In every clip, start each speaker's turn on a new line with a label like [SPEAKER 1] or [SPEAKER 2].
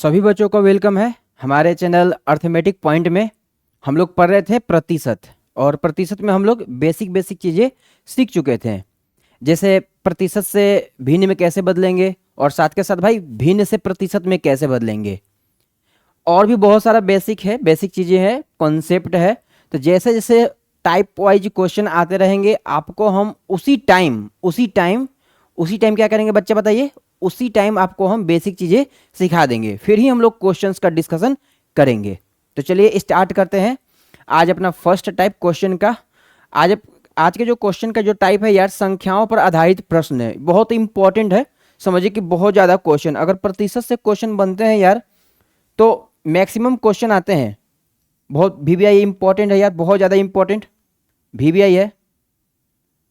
[SPEAKER 1] सभी बच्चों को वेलकम है हमारे चैनल अर्थमेटिक पॉइंट में। हम लोग पढ़ रहे थे प्रतिशत, और प्रतिशत में हम लोग बेसिक बेसिक चीज़ें सीख चुके थे, जैसे प्रतिशत से भिन्न में कैसे बदलेंगे, और साथ के साथ भाई भिन्न से प्रतिशत में कैसे बदलेंगे। और भी बहुत सारा बेसिक है, बेसिक चीज़ें हैं, कॉन्सेप्ट है। तो जैसे जैसे टाइप वाइज क्वेश्चन आते रहेंगे आपको हम उसी टाइम क्या करेंगे बच्चे बताइए, उसी टाइम आपको हम बेसिक चीज़ें सिखा देंगे, फिर ही हम लोग क्वेश्चंस का डिस्कशन करेंगे। तो चलिए स्टार्ट करते हैं आज अपना फर्स्ट टाइप क्वेश्चन का। आज के जो क्वेश्चन का जो टाइप है यार, संख्याओं पर आधारित प्रश्न है। बहुत इंपॉर्टेंट है, समझिए कि बहुत ज़्यादा क्वेश्चन, अगर प्रतिशत से क्वेश्चन बनते हैं यार तो मैक्सिमम क्वेश्चन आते हैं। बहुत वीवीआई इंपॉर्टेंट है यार, बहुत ज़्यादा इंपॉर्टेंट वीवीआई है।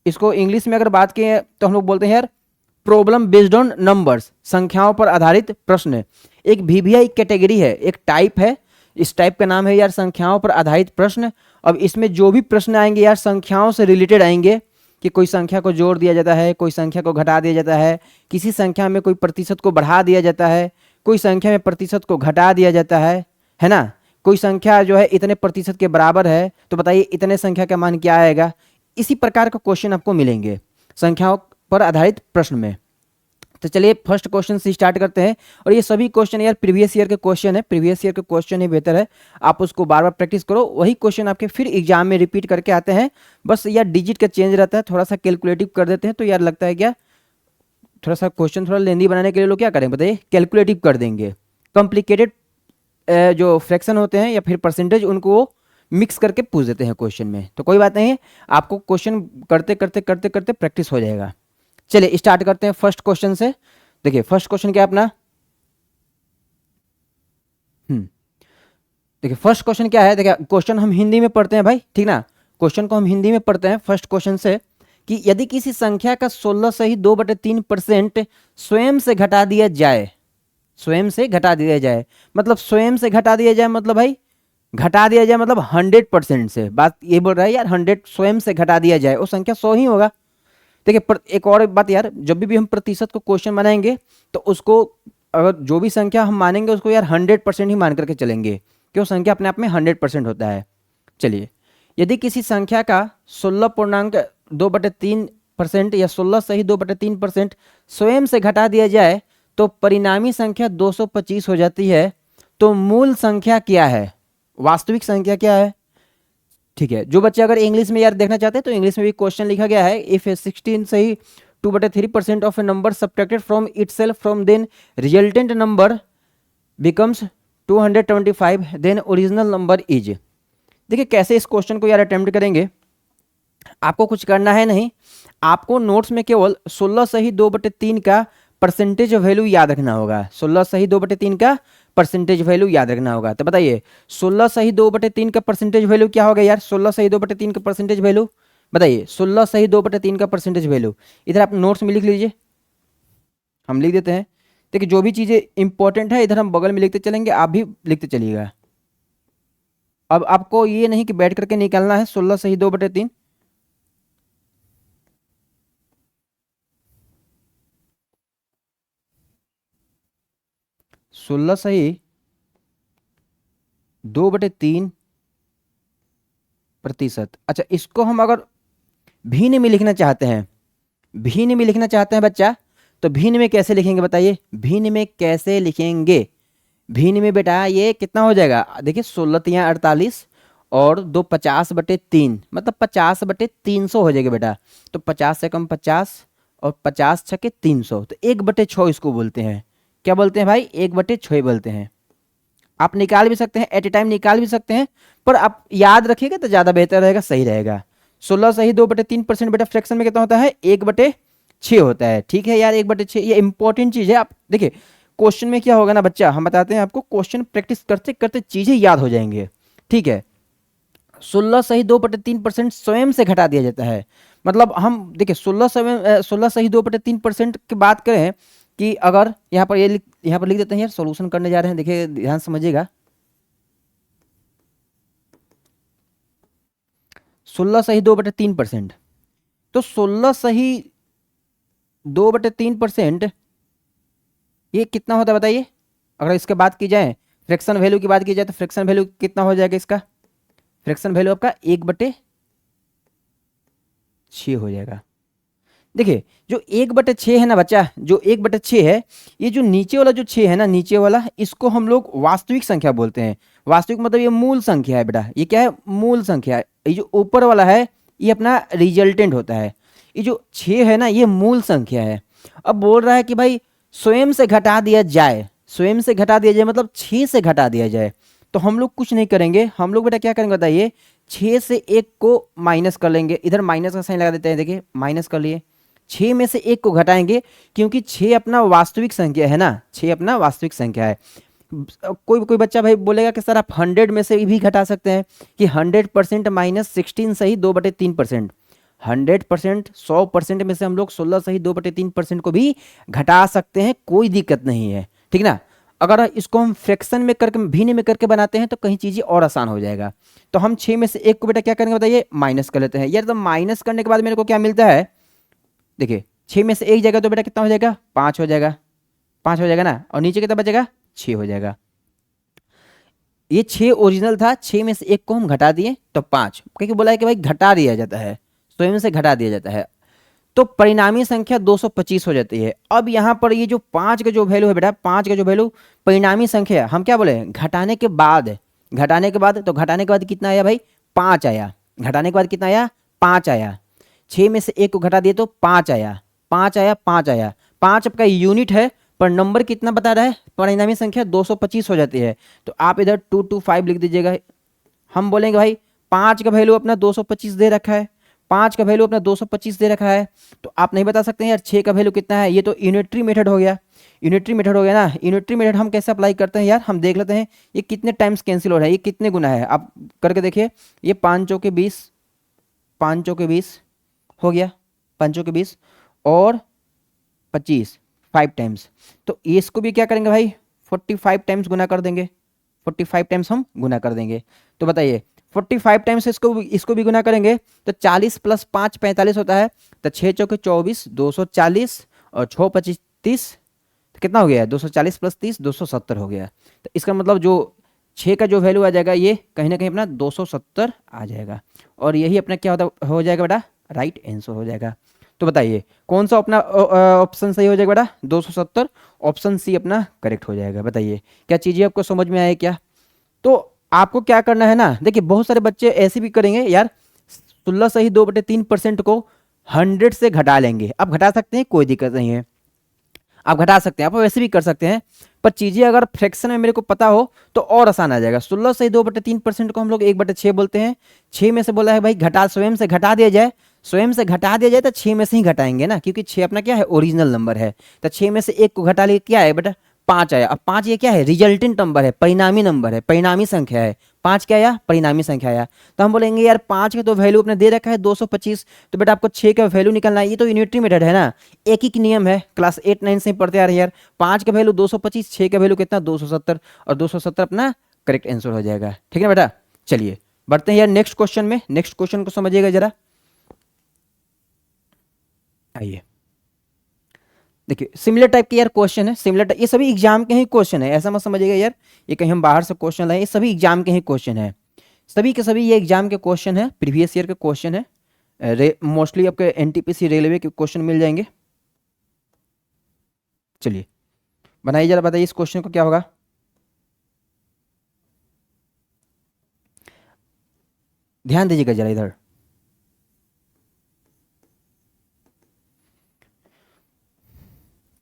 [SPEAKER 1] इसको इंग्लिश में अगर बात करें तो हम लोग बोलते हैं यार प्रॉब्लम बेस्ड ऑन नंबर्स, संख्याओं पर आधारित प्रश्न। एक वीवीआई कैटेगरी है, एक टाइप है, इस टाइप का नाम है यार संख्याओं पर आधारित प्रश्न। अब इसमें जो भी प्रश्न आएंगे यार संख्याओं से रिलेटेड आएंगे, कि कोई संख्या को जोड़ दिया जाता है, कोई संख्या को घटा दिया जाता है, किसी संख्या में कोई प्रतिशत को बढ़ा दिया जाता है, कोई संख्या में प्रतिशत को घटा दिया जाता है ना। कोई संख्या जो है इतने प्रतिशत के बराबर है, तो बताइए इतने संख्या का मान क्या आएगा। इसी प्रकार का क्वेश्चन आपको मिलेंगे संख्याओं पर आधारित प्रश्न में। तो चलिए फर्स्ट क्वेश्चन से स्टार्ट करते हैं। और ये सभी क्वेश्चन यार प्रीवियस ईयर के क्वेश्चन है, प्रीवियस ईयर के क्वेश्चन ही बेहतर है, आप उसको बार बार प्रैक्टिस करो, वही क्वेश्चन आपके फिर एग्जाम में रिपीट करके आते हैं। बस यार डिजिट का चेंज रहता है, थोड़ा सा कैलकुलेटिव कर देते हैं, तो यार लगता है क्या थोड़ा सा क्वेश्चन थोड़ा लेंदी बनाने के लिए लोग क्या करेंगे बताइए, कैलकुलेटिव कर देंगे। कॉम्प्लिकेटेड जो फ्रैक्शन होते हैं या फिर परसेंटेज, उनको मिक्स करके पूछ देते हैं क्वेश्चन में। तो कोई बात नहीं है, आपको क्वेश्चन करते करते करते करते प्रैक्टिस हो जाएगा। चलिए स्टार्ट करते हैं फर्स्ट क्वेश्चन से। देखिए फर्स्ट क्वेश्चन क्या अपना, देखिए फर्स्ट क्वेश्चन क्या है। देखिए क्वेश्चन हम हिंदी में पढ़ते हैं भाई, ठीक ना, क्वेश्चन को हम हिंदी में पढ़ते हैं। फर्स्ट क्वेश्चन से कि यदि किसी संख्या का 16 सही 2/3% स्वयं से घटा दिया जाए, स्वयं से घटा दिया जाए मतलब स्वयं से घटा दिया जाए मतलब भाई घटा दिया जाए मतलब 100% से, बात ये बोल रहा है यार 100 स्वयं से घटा दिया जाए, वो संख्या 100 ही होगा। देखिए एक और बात यार, जब भी हम प्रतिशत को क्वेश्चन बनाएंगे तो उसको अगर जो भी संख्या हम मानेंगे उसको यार 100% ही मान करके चलेंगे, क्यों संख्या अपने आप में 100% होता है। चलिए यदि किसी संख्या का 16.2/3% या 16 सही 2/3% स्वयं से घटा दिया जाए तो परिणामी संख्या 225 हो जाती है। तो मूल संख्या क्या है, वास्तविक संख्या क्या है। ठीक है, जो बच्चे अगर इंग्लिश में यार देखना चाहते हैं तो इंग्लिश में भी क्वेश्चन लिखा गया है, इफ 16 सही 2/3% of a number subtracted from itself from then resultant number becomes 225 then original number is. देखिए कैसे इस क्वेश्चन को यार अटेम्प्ट करेंगे, आपको कुछ करना है नहीं, आपको नोट्स में केवल 16 सही 2/3 का परसेंटेज वैल्यू याद रखना होगा। 16 सही 2/3 का परसेंटेज वैल्यू याद रखना होगा। तो बताइए 16 सही 2/3 का परसेंटेज वैल्यू क्या होगा यार, 16 सही 2/3 का परसेंटेज वैल्यू बताइए, 16 सही 2/3 का परसेंटेज वैल्यू इधर आप नोट्स में लिख लीजिए, हम लिख देते हैं। देखिए जो भी चीज़ें इंपॉर्टेंट है इधर हम बगल में लिखते चलेंगे, आप भी लिखते चलिएगा। अब आपको ये नहीं कि बैठ करके निकालना है 16 सही 2/3, 16 सही 2/3%। अच्छा इसको हम अगर भिन्न में लिखना चाहते हैं, भिन्न में लिखना चाहते हैं बच्चा, तो भिन्न में कैसे लिखेंगे बताइए, भिन्न में कैसे लिखेंगे। भिन्न में बेटा ये कितना हो जाएगा, देखिए 16 48 और 2 50/3 मतलब 50/300 हो जाएगा बेटा। तो 50 से कम 50 और 50 छके 300, तो 1/6 इसको बोलते हैं। क्या बोलते हैं भाई, 1/6 बोलते हैं। आप निकाल भी सकते हैं, एट ए टाइम निकाल भी सकते हैं, पर आप याद रखिएगा तो ज़्यादा बेहतर रहेगा, सही रहेगा। 16 सही 2/3% बेटा फ्रैक्शन में कितना होता है, 1/6 होता है। ठीक है यार 1/6, ये इंपॉर्टेंट चीज़ है। आप देखिए क्वेश्चन में क्या होगा ना बच्चा, हम बताते हैं आपको, क्वेश्चन प्रैक्टिस करते करते चीज़ें याद हो जाएंगे। ठीक है 16 सही 2/3% स्वयं से घटा दिया जाता है, मतलब हम देखिए 16 सही 2/3% की बात करें कि अगर यहाँ पर यहाँ पर लिख देते हैं यार, सॉल्यूशन करने जा रहे हैं, देखिए ध्यान समझिएगा। 16 सही 2/3%, तो 16 सही 2/3% ये कितना होता है बताइए, अगर इसके बात की जाए, फ्रैक्शन वैल्यू की बात की जाए, तो फ्रैक्शन वैल्यू कितना हो जाएगा इसका? फ्रैक्शन वैल्यू आपका 1/6 हो जाएगा। देखिए जो 1/6 है ना बच्चा, जो 1/6 है, ये जो नीचे वाला जो 6 है ना, नीचे वाला, इसको हम लोग वास्तविक संख्या बोलते हैं। वास्तविक मतलब ये मूल संख्या है बेटा, ये क्या है? मूल संख्या है। ये जो ऊपर वाला है ये अपना रिजल्टेंट होता है। ये जो 6 है ना ये मूल संख्या है। अब बोल रहा है कि भाई स्वयं से घटा दिया जाए, स्वयं से घटा दिया जाए मतलब 6 से घटा दिया जाए। तो हम लोग कुछ नहीं करेंगे, हम लोग बेटा क्या करेंगे बताइए, 6 से 1 को माइनस कर लेंगे। इधर माइनस का साइन लगा देते हैं, देखिए माइनस कर लिए। 6 में से 1 को घटाएंगे, क्योंकि 6 अपना वास्तविक संख्या है ना, 6 अपना वास्तविक संख्या है। कोई कोई बच्चा भाई बोलेगा कि सर आप 100 में से भी घटा सकते हैं, कि 100% -16 सही 2/3%। 100%, 100% में से हम लोग 16 सही 2/3% को भी घटा सकते हैं, कोई दिक्कत नहीं है, ठीक ना। अगर इसको हम फ्रैक्शन में करके, भिन्न में करके बनाते हैं तो कहीं चीज़ें और आसान हो जाएगा। तो हम 6 में से 1 को बेटा क्या करेंगे बताइए, माइनस कर लेते हैं यार। तो माइनस करने के बाद मेरे को क्या मिलता है, देखिए 6 में से 1 जाएगा तो बेटा कितना हो जाएगा, 5 हो जाएगा, 5 हो जाएगा ना, और नीचे कितना बचेगा, 6 हो जाएगा। ये 6 ओरिजिनल था, 6 में से 1 को हम घटा दिए तो 5, क्योंकि बोला है कि भाई घटा दिया जाता है, स्वयं से घटा दिया जाता है। तो परिणामी संख्या 225 हो जाती है। अब यहाँ पर ये जो 5 का जो वैल्यू है बेटा, 5 का जो वैल्यू परिणामी संख्या, हम क्या बोले, घटाने के बाद, घटाने के बाद, तो घटाने के बाद कितना आया भाई, 5 आया। घटाने के बाद कितना आया, 5 आया। 6 में से 1 को घटा दिए तो 5 आया, 5 आया, 5 आया। 5 आपका यूनिट है, पर नंबर कितना बता रहा है, परिणामी संख्या 225 हो जाती है। तो आप इधर 225 लिख दीजिएगा। हम बोलेंगे भाई 5 का वैल्यू अपना 225 दे रखा है, 5 का वैल्यू अपना 225 दे रखा है, तो आप नहीं बता सकते हैं यार 6 का वैल्यू कितना है। ये तो यूनिटरी मेथड हो गया, यूनिटरी मेथड हो गया ना। यूनिटरी मेथड हम कैसे अप्लाई करते हैं यार, हम देख लेते हैं ये कितने टाइम्स कैंसिल हो रहा है, ये कितने गुना है, आप करके देखिए। ये 5 चौके 20, 5 चौके 20 हो गया, 5 चौके 20 और 25, 5 टाइम्स। तो इसको भी क्या करेंगे भाई, 45 टाइम्स गुना कर देंगे, 45 टाइम्स हम गुना कर देंगे। तो बताइए 45 टाइम्स इसको भी गुना करेंगे तो 40 + 5 45 होता है। तो 6 चौके 24, 240 और 6 25 30, तो कितना हो गया, 240 + 30 270 हो गया। तो इसका मतलब जो 6 का जो वैल्यू आ जाएगा ये कहीं ना कहीं अपना 270 आ जाएगा, और यही अपना क्या होता हो जाएगा बेटा, राइट आंसर हो जाएगा। तो बताइए कौन सा अपना ऑप्शन सही हो जाएगा बेटा, 270, ऑप्शन सी अपना करेक्ट हो जाएगा। बताइए क्या चीज़ें आपको समझ में आए क्या? तो आपको क्या करना है ना, देखिए बहुत सारे बच्चे ऐसे भी करेंगे यार, 16 सही 2/3% को 100 से घटा लेंगे। आप घटा सकते हैं, कोई दिक्कत नहीं है, आप घटा सकते हैं, आप वैसे भी कर सकते हैं। पर चीज़ें अगर फ्रैक्शन में मेरे को पता हो तो और आसान आ जाएगा। 16 से 2/3% को हम लोग 1/6 बोलते हैं। 6 में से बोला है भाई घटा, स्वयं से घटा दिया जाए, स्वयं से घटा दिया जाए तो 6 में से ही घटाएंगे ना, क्योंकि 6 अपना क्या है, ओरिजिनल नंबर है। तो 6 में से 1 को घटा लिए क्या है बेटा, 5 आया। अब 5 ये क्या है, रिजल्टेंट नंबर है, परिणामी नंबर है, परिणामी संख्या है। 5 क्या आया, परिणामी संख्या आया। तो हम बोलेंगे यार 5 का तो वैल्यू अपने दे रखा है 225, तो बेटा आपको 6 का वैल्यू निकालना है। ये तो यूनिटरी मेथड है ना, एक ही नियम है, क्लास 8 9 से ही पढ़ते आ रहे हैं यार। 5 का वैल्यू 225, 6 का वैल्यू कितना 270, और 270 अपना करेक्ट आंसर हो जाएगा। ठीक है बेटा, चलिए बढ़ते हैं यार नेक्स्ट क्वेश्चन में। नेक्स्ट क्वेश्चन को समझिएगा जरा, आइए देखिए सिमिलर टाइप के यार क्वेश्चन है, सिमिलर, ये सभी एग्जाम के ही क्वेश्चन है, ऐसा मत समझिएगा यार ये कहीं हम बाहर से क्वेश्चन लाए, ये सभी एग्जाम के ही क्वेश्चन है, सभी के सभी ये एग्जाम के क्वेश्चन है, प्रीवियस ईयर के क्वेश्चन है। मोस्टली आपके एनटीपीसी रेलवे के क्वेश्चन मिल जाएंगे। चलिए बनाइए जरा, बताइए इस क्वेश्चन को क्या होगा। ध्यान दीजिएगा जरा इधर,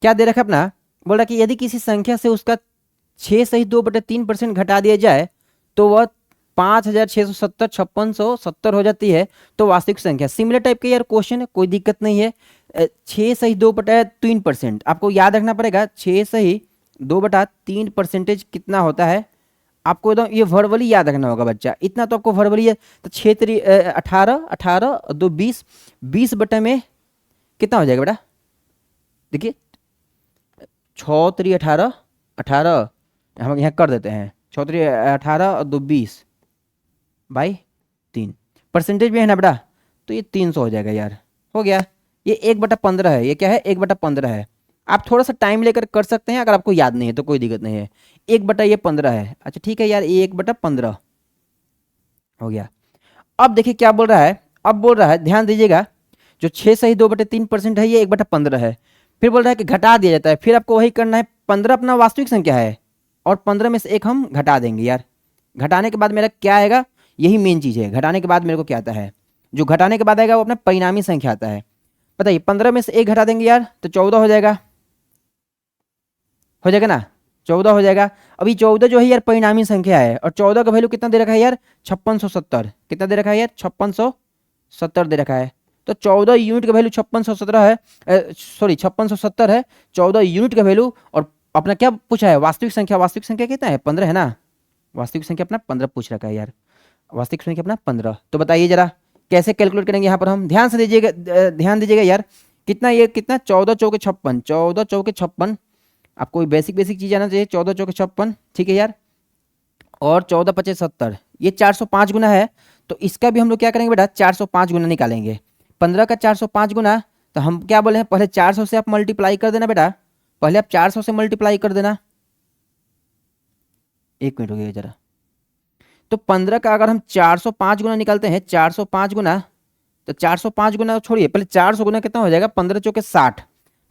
[SPEAKER 1] क्या दे रखा अपना, बोल रहा कि यदि किसी संख्या से उसका 6 सही 2/3% घटा दिया जाए तो वह 5670 5670 हो जाती है, तो वास्तविक संख्या। सिमिलर टाइप का यार क्वेश्चन है, कोई दिक्कत नहीं है। 6 सही 2/3% आपको याद रखना पड़ेगा, 6 सही 2/3% कितना होता है, आपको एकदम ये वर्बली याद रखना होगा बच्चा, इतना तो आपको वर्बली है। तो 6 3 18 18 और 2 20, 20 बटे में कितना हो जाएगा बेटा, देखिए 6 3 18 18, हम यहाँ कर देते हैं 6 3 18 और 2 20 बाई 3, परसेंटेज में है ना बेटा, तो ये 300 हो जाएगा यार, हो गया। ये 1/15 है, ये क्या है, 1/15 है। आप थोड़ा सा टाइम लेकर कर सकते हैं, अगर आपको याद नहीं है तो कोई दिक्कत नहीं है। 1/15 है, अच्छा ठीक है यार, ये 1/15 हो गया। अब देखिए क्या बोल रहा है, अब बोल रहा है ध्यान दीजिएगा, जो 6 सही 2/3% है ये 1/15 है। फिर बोल रहा है कि घटा दिया जाता है, फिर आपको वही करना है। 15 अपना वास्तविक संख्या है और 15 में से एक हम घटा देंगे यार। घटाने के बाद मेरा क्या आएगा, यही मेन चीज़ है। घटाने के बाद मेरे को क्या आता है, जो घटाने के बाद आएगा वो अपना परिणामी संख्या आता है। बताइए 15 में से एक घटा देंगे यार तो 14 हो जाएगा, हो जाएगा ना, 14 हो जाएगा। अभी 14 जो है यार परिणामी संख्या है, और 14 का वैल्यू कितना दे रखा है यार, 5670। कितना दे रखा है यार, 5670 दे रखा है। तो 14 यूनिट का वैल्यू 5617 है, सॉरी 5670 है, 14 यूनिट का वैल्यू। और अपना क्या पूछा है, वास्तविक संख्या, वास्तविक संख्या कितना है, 15 है ना, वास्तविक संख्या अपना 15 पूछ रखा है यार, वास्तविक संख्या अपना 15। तो बताइए जरा कैसे कैलकुलेट करेंगे यहाँ पर हम, ध्यान से दीजिएगा, ध्यान दीजिएगा यार। कितना ये, कितना 14 चौके 56, 14 चौके 56, आपको बेसिक बेसिक चीज आना चाहिए। 14 चौके 56, ठीक है यार, और 14 पचे 70, ये 405 गुना है। तो इसका भी हम लोग क्या करेंगे बेटा, 405 गुना निकालेंगे। 15 का 405 गुना, तो हम क्या बोले हैं, पहले 400 से आप मल्टीप्लाई कर देना बेटा, पहले आप 400 से मल्टीप्लाई कर देना। एक मिनट हो गया जरा। तो 15 का अगर हम 405 गुना निकालते हैं, 405 गुना, तो 405 गुना छोड़िए, पहले 400 गुना कितना हो जाएगा, 15 चौके 60,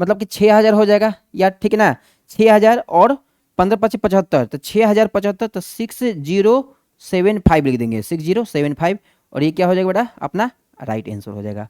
[SPEAKER 1] मतलब कि 6000 हो जाएगा यार, ठीक है ना। 6000 और 15 पचे 75, तो 6075, तो 6075 लिख देंगे, 6075। और ये क्या हो जाएगा बेटा, अपना राइट आंसर हो जाएगा।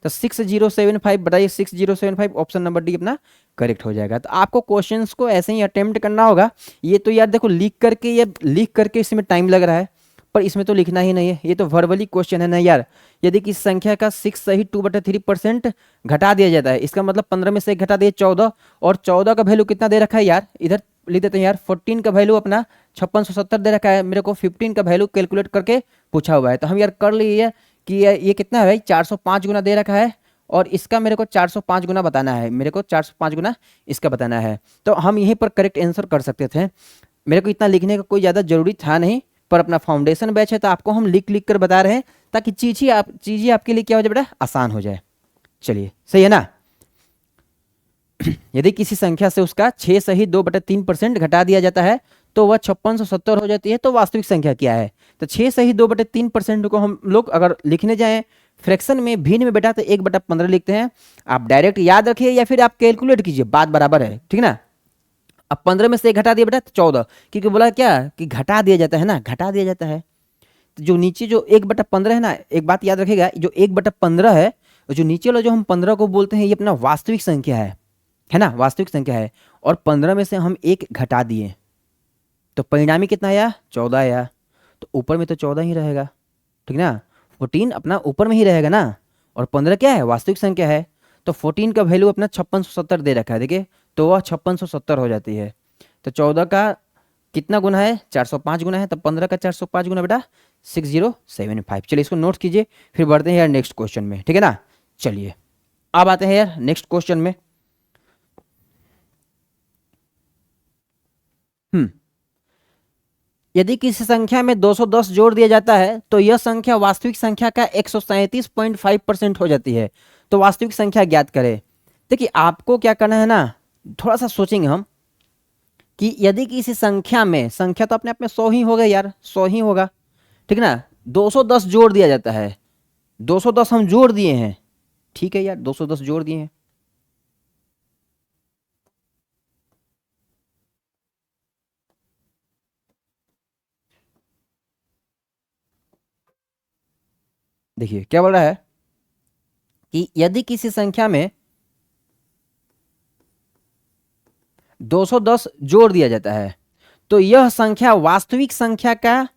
[SPEAKER 1] तो 6075 बताइए, 6075 ऑप्शन नंबर डी अपना करेक्ट हो जाएगा। तो आपको क्वेश्चंस को ऐसे ही अटेम्प्ट करना होगा। ये तो यार देखो लिख करके, ये लिख करके इसमें टाइम लग रहा है, पर इसमें तो लिखना ही नहीं है, ये तो वर्बली क्वेश्चन है ना यार। यदि किसी संख्या का 6 सही 2/3% घटा दिया जाता है, इसका मतलब 15 में से एक घटा दिए 14, और 14 का वैल्यू कितना दे रखा है यार, इधर लिख देते हैं यार। 14 का वैल्यू अपना 5670 दे रखा है, मेरे को 15 का वैल्यू कैलकुलेट करके पूछा हुआ है। तो हम यार कर लिए कि ये कितना है भाई, 405 गुना दे रखा है, और इसका मेरे को 405 गुना बताना है, मेरे को 405 गुना इसका बताना है। तो हम यहीं पर करेक्ट आंसर कर सकते थे, मेरे को इतना लिखने का कोई ज़्यादा जरूरी था नहीं, पर अपना फाउंडेशन बैच है तो आपको हम लिख लिख कर बता रहे हैं, ताकि चीज़ें आपके लिए क्या हो जाए बेटा, आसान हो जाए। चलिए सही है ना। यदि किसी संख्या से उसका 6 सही 2/3% घटा दिया जाता है तो वह 5670 हो जाती है, तो वास्तविक संख्या क्या है। तो 6 सही 2/3% को हम लोग अगर लिखने जाएं फ्रैक्शन में, भिन्न में बेटा, तो 1/15 लिखते हैं। आप डायरेक्ट याद रखिए या फिर आप कैलकुलेट कीजिए, बात बराबर है, ठीक ना। अब 15 में से एक घटा दिया बेटा तो 14, क्योंकि बोला क्या कि घटा दिया जाता है ना, घटा दिया जाता है। तो जो नीचे जो 1/15 है ना, एक बात याद रखिएगा, जो 1/15 है, जो नीचे वाला जो हम 15 को बोलते हैं, ये अपना वास्तविक संख्या है ना, वास्तविक संख्या है। और 15 में से हम एक घटा दिए तो परिणामी कितना आया, 14 आया। तो ऊपर में तो 14 ही रहेगा, ठीक ना, 14 अपना ऊपर में ही रहेगा ना, और 15 क्या है, वास्तविक संख्या है। तो 14 का वैल्यू अपना 5670 दे रखा है, देखिए, तो वह 5670 हो जाती है। तो 14 का कितना गुना है, 405 गुना है, तो 15 का 405 गुना बेटा 6075। चलिए इसको नोट कीजिए, फिर बढ़ते हैं यार नेक्स्ट क्वेश्चन में, ठीक है ना। चलिए अब आते हैं यार नेक्स्ट क्वेश्चन में। यदि किसी संख्या में 210 जोड़ दिया जाता है तो यह संख्या वास्तविक संख्या का 137.5% हो जाती है। तो वास्तविक संख्या ज्ञात करें। देखिए आपको क्या करना है ना, थोड़ा सा सोचेंगे हम कि यदि किसी संख्या में, संख्या तो अपने आप में 100 ही होगा यार, 100 ही होगा, ठीक ना। 210 जोड़ दिया जाता है, 210 हम जोड़ दिए हैं, ठीक है यार, 210 जोड़ दिए हैं। देखिए क्या बोल रहा है कि यदि किसी संख्या में 210 जोड़ दिया जाता है तो यह संख्या वास्तविक संख्या का,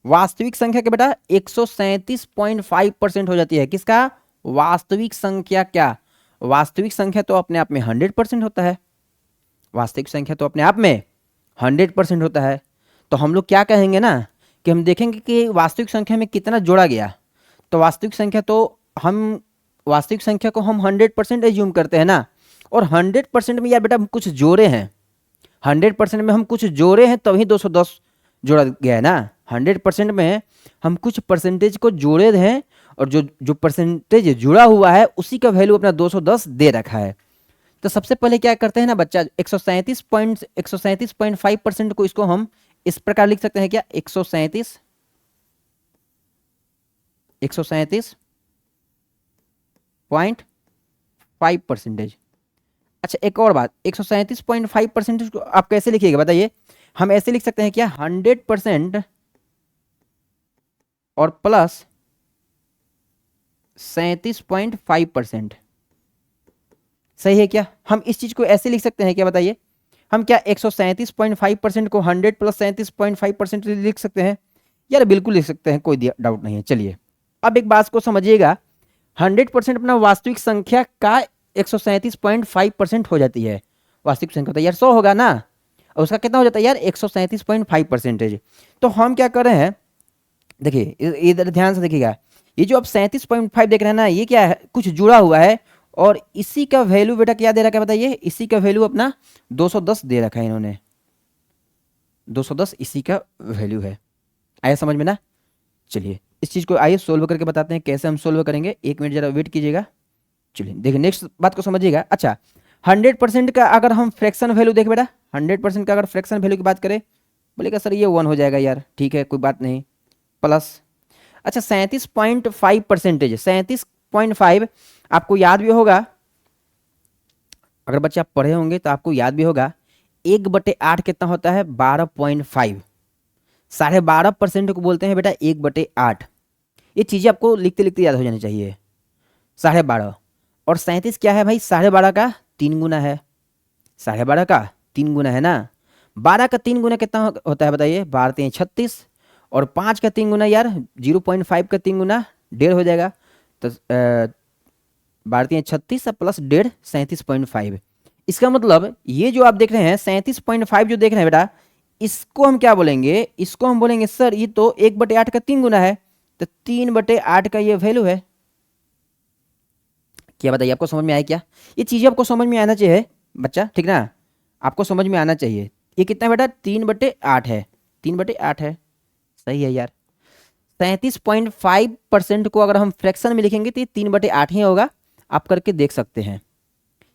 [SPEAKER 1] वास्तविक संख्या के बेटा 137.5% हो जाती है। किसका, वास्तविक संख्या क्या, वास्तविक संख्या तो अपने आप में 100% होता है, वास्तविक संख्या तो अपने आप में 100% होता है। तो हम लोग क्या कहेंगे ना कि हम देखेंगे कि वास्तविक संख्या में कितना जोड़ा गया। तो वास्तविक संख्या तो हम, वास्तविक संख्या को हम 100% एज्यूम करते हैं ना, और 100% में यार बेटा हम कुछ जोड़े हैं, 100% में हम कुछ जोड़े हैं तभी 210 जोड़ा गया है ना। 100% में हम कुछ परसेंटेज को जोड़े हैं, और जो जो परसेंटेज जुड़ा हुआ है उसी का वैल्यू अपना 210 दे रखा है। तो सबसे पहले क्या करते हैं ना बच्चा, 137.5% को इसको हम इस प्रकार लिख सकते हैं क्या, 137.5%। अच्छा एक और बात, 137.5% को आप कैसे लिखिएगा बताइए, हम ऐसे लिख सकते हैं क्या, 100% और प्लस 37.5%। सही है क्या, हम इस चीज को ऐसे लिख सकते हैं क्या बताइए, हम क्या 137.5% को 100 प्लस 37.5% लिख सकते हैं यार, बिल्कुल लिख सकते हैं, कोई डाउट नहीं है। चलिए अब एक बात को समझिएगा, 100% अपना वास्तविक संख्या का 137.5% हो जाती है। वास्तविक संख्या तो यार 100 होगा ना, और उसका कितना हो जाता है यार 137.5%। तो हम क्या कर रहे हैं, देखिए इधर ध्यान से देखिएगा, ये जो आप 37.5 देख रहे हैं ना, ये क्या है, कुछ जुड़ा हुआ है, और इसी का वैल्यू बेटा क्या दे रखा है बताइए, इसी का वैल्यू अपना 210 दे रखा है इन्होंने, 210 इसी का वैल्यू है। आया समझ में ना। चलिए इस चीज़ को आइए सोल्व करके बताते हैं, कैसे हम सोल्व करेंगे, 1 मिनट जरा वेट कीजिएगा। चलिए देखिए नेक्स्ट बात को समझिएगा। अच्छा 100% का अगर हम फ्रैक्शन वैल्यू देखें बेटा, 100% का अगर फ्रैक्शन वैल्यू की बात करें, बोलेगा सर ये 1 हो जाएगा यार, ठीक है कोई बात नहीं, प्लस अच्छा 37.5%, 37.5 आपको याद भी होगा, अगर बच्चे आप पढ़े होंगे तो आपको याद भी होगा, 1/8 कितना होता है, 12.5, 12.5% को बोलते हैं बेटा 1/8। ये चीज़ें आपको लिखते लिखते याद हो जानी चाहिए, 12.5, और 37 क्या है भाई, 12.5 का 3 गुना है, 12.5 का 3 गुना है ना, 12 का 3 गुना कितना होता है बताइए, 12 3 36, और 5 का 3 गुना यार 0.5 का 3 गुना 1.5 हो जाएगा, तो 12 3 36 प्लस 1.5 37.5। इसका मतलब ये जो आप देख रहे हैं 37.5 जो देख रहे हैं बेटा, इसको हम क्या बोलेंगे, इसको हम बोलेंगे सर ये तो 1/8 का 3 गुना है, तो 3/8 का ये वैल्यू है। क्या बताइए आपको समझ में आया क्या, ये चीज़ें आपको समझ में आना चाहिए बच्चा, ठीक ना, आपको समझ में आना चाहिए। ये कितना बेटा 3/8 है, 3/8 है, सही है यार। 37.5% को अगर हम फ्रैक्शन में लिखेंगे तो ये 3/8 ही होगा, आप करके देख सकते हैं।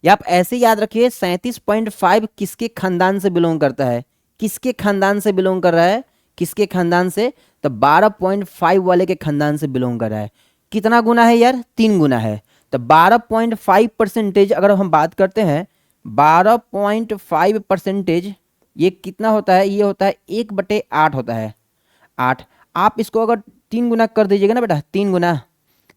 [SPEAKER 1] या आप ऐसे याद रखिए 37.5 किसके खानदान से बिलोंग करता है, किसके खानदान से बिलोंग कर रहा है, किसके खानदान से, तो 12.5 वाले के खानदान से बिलोंग कर रहा है। कितना गुना है यार, 3 गुना है, तो 12.5% अगर हम बात करते हैं, 12.5% ये कितना होता है, ये होता है 1/8 होता है, 8। आप इसको अगर 3 गुना कर दीजिएगा ना बेटा, 3 गुना,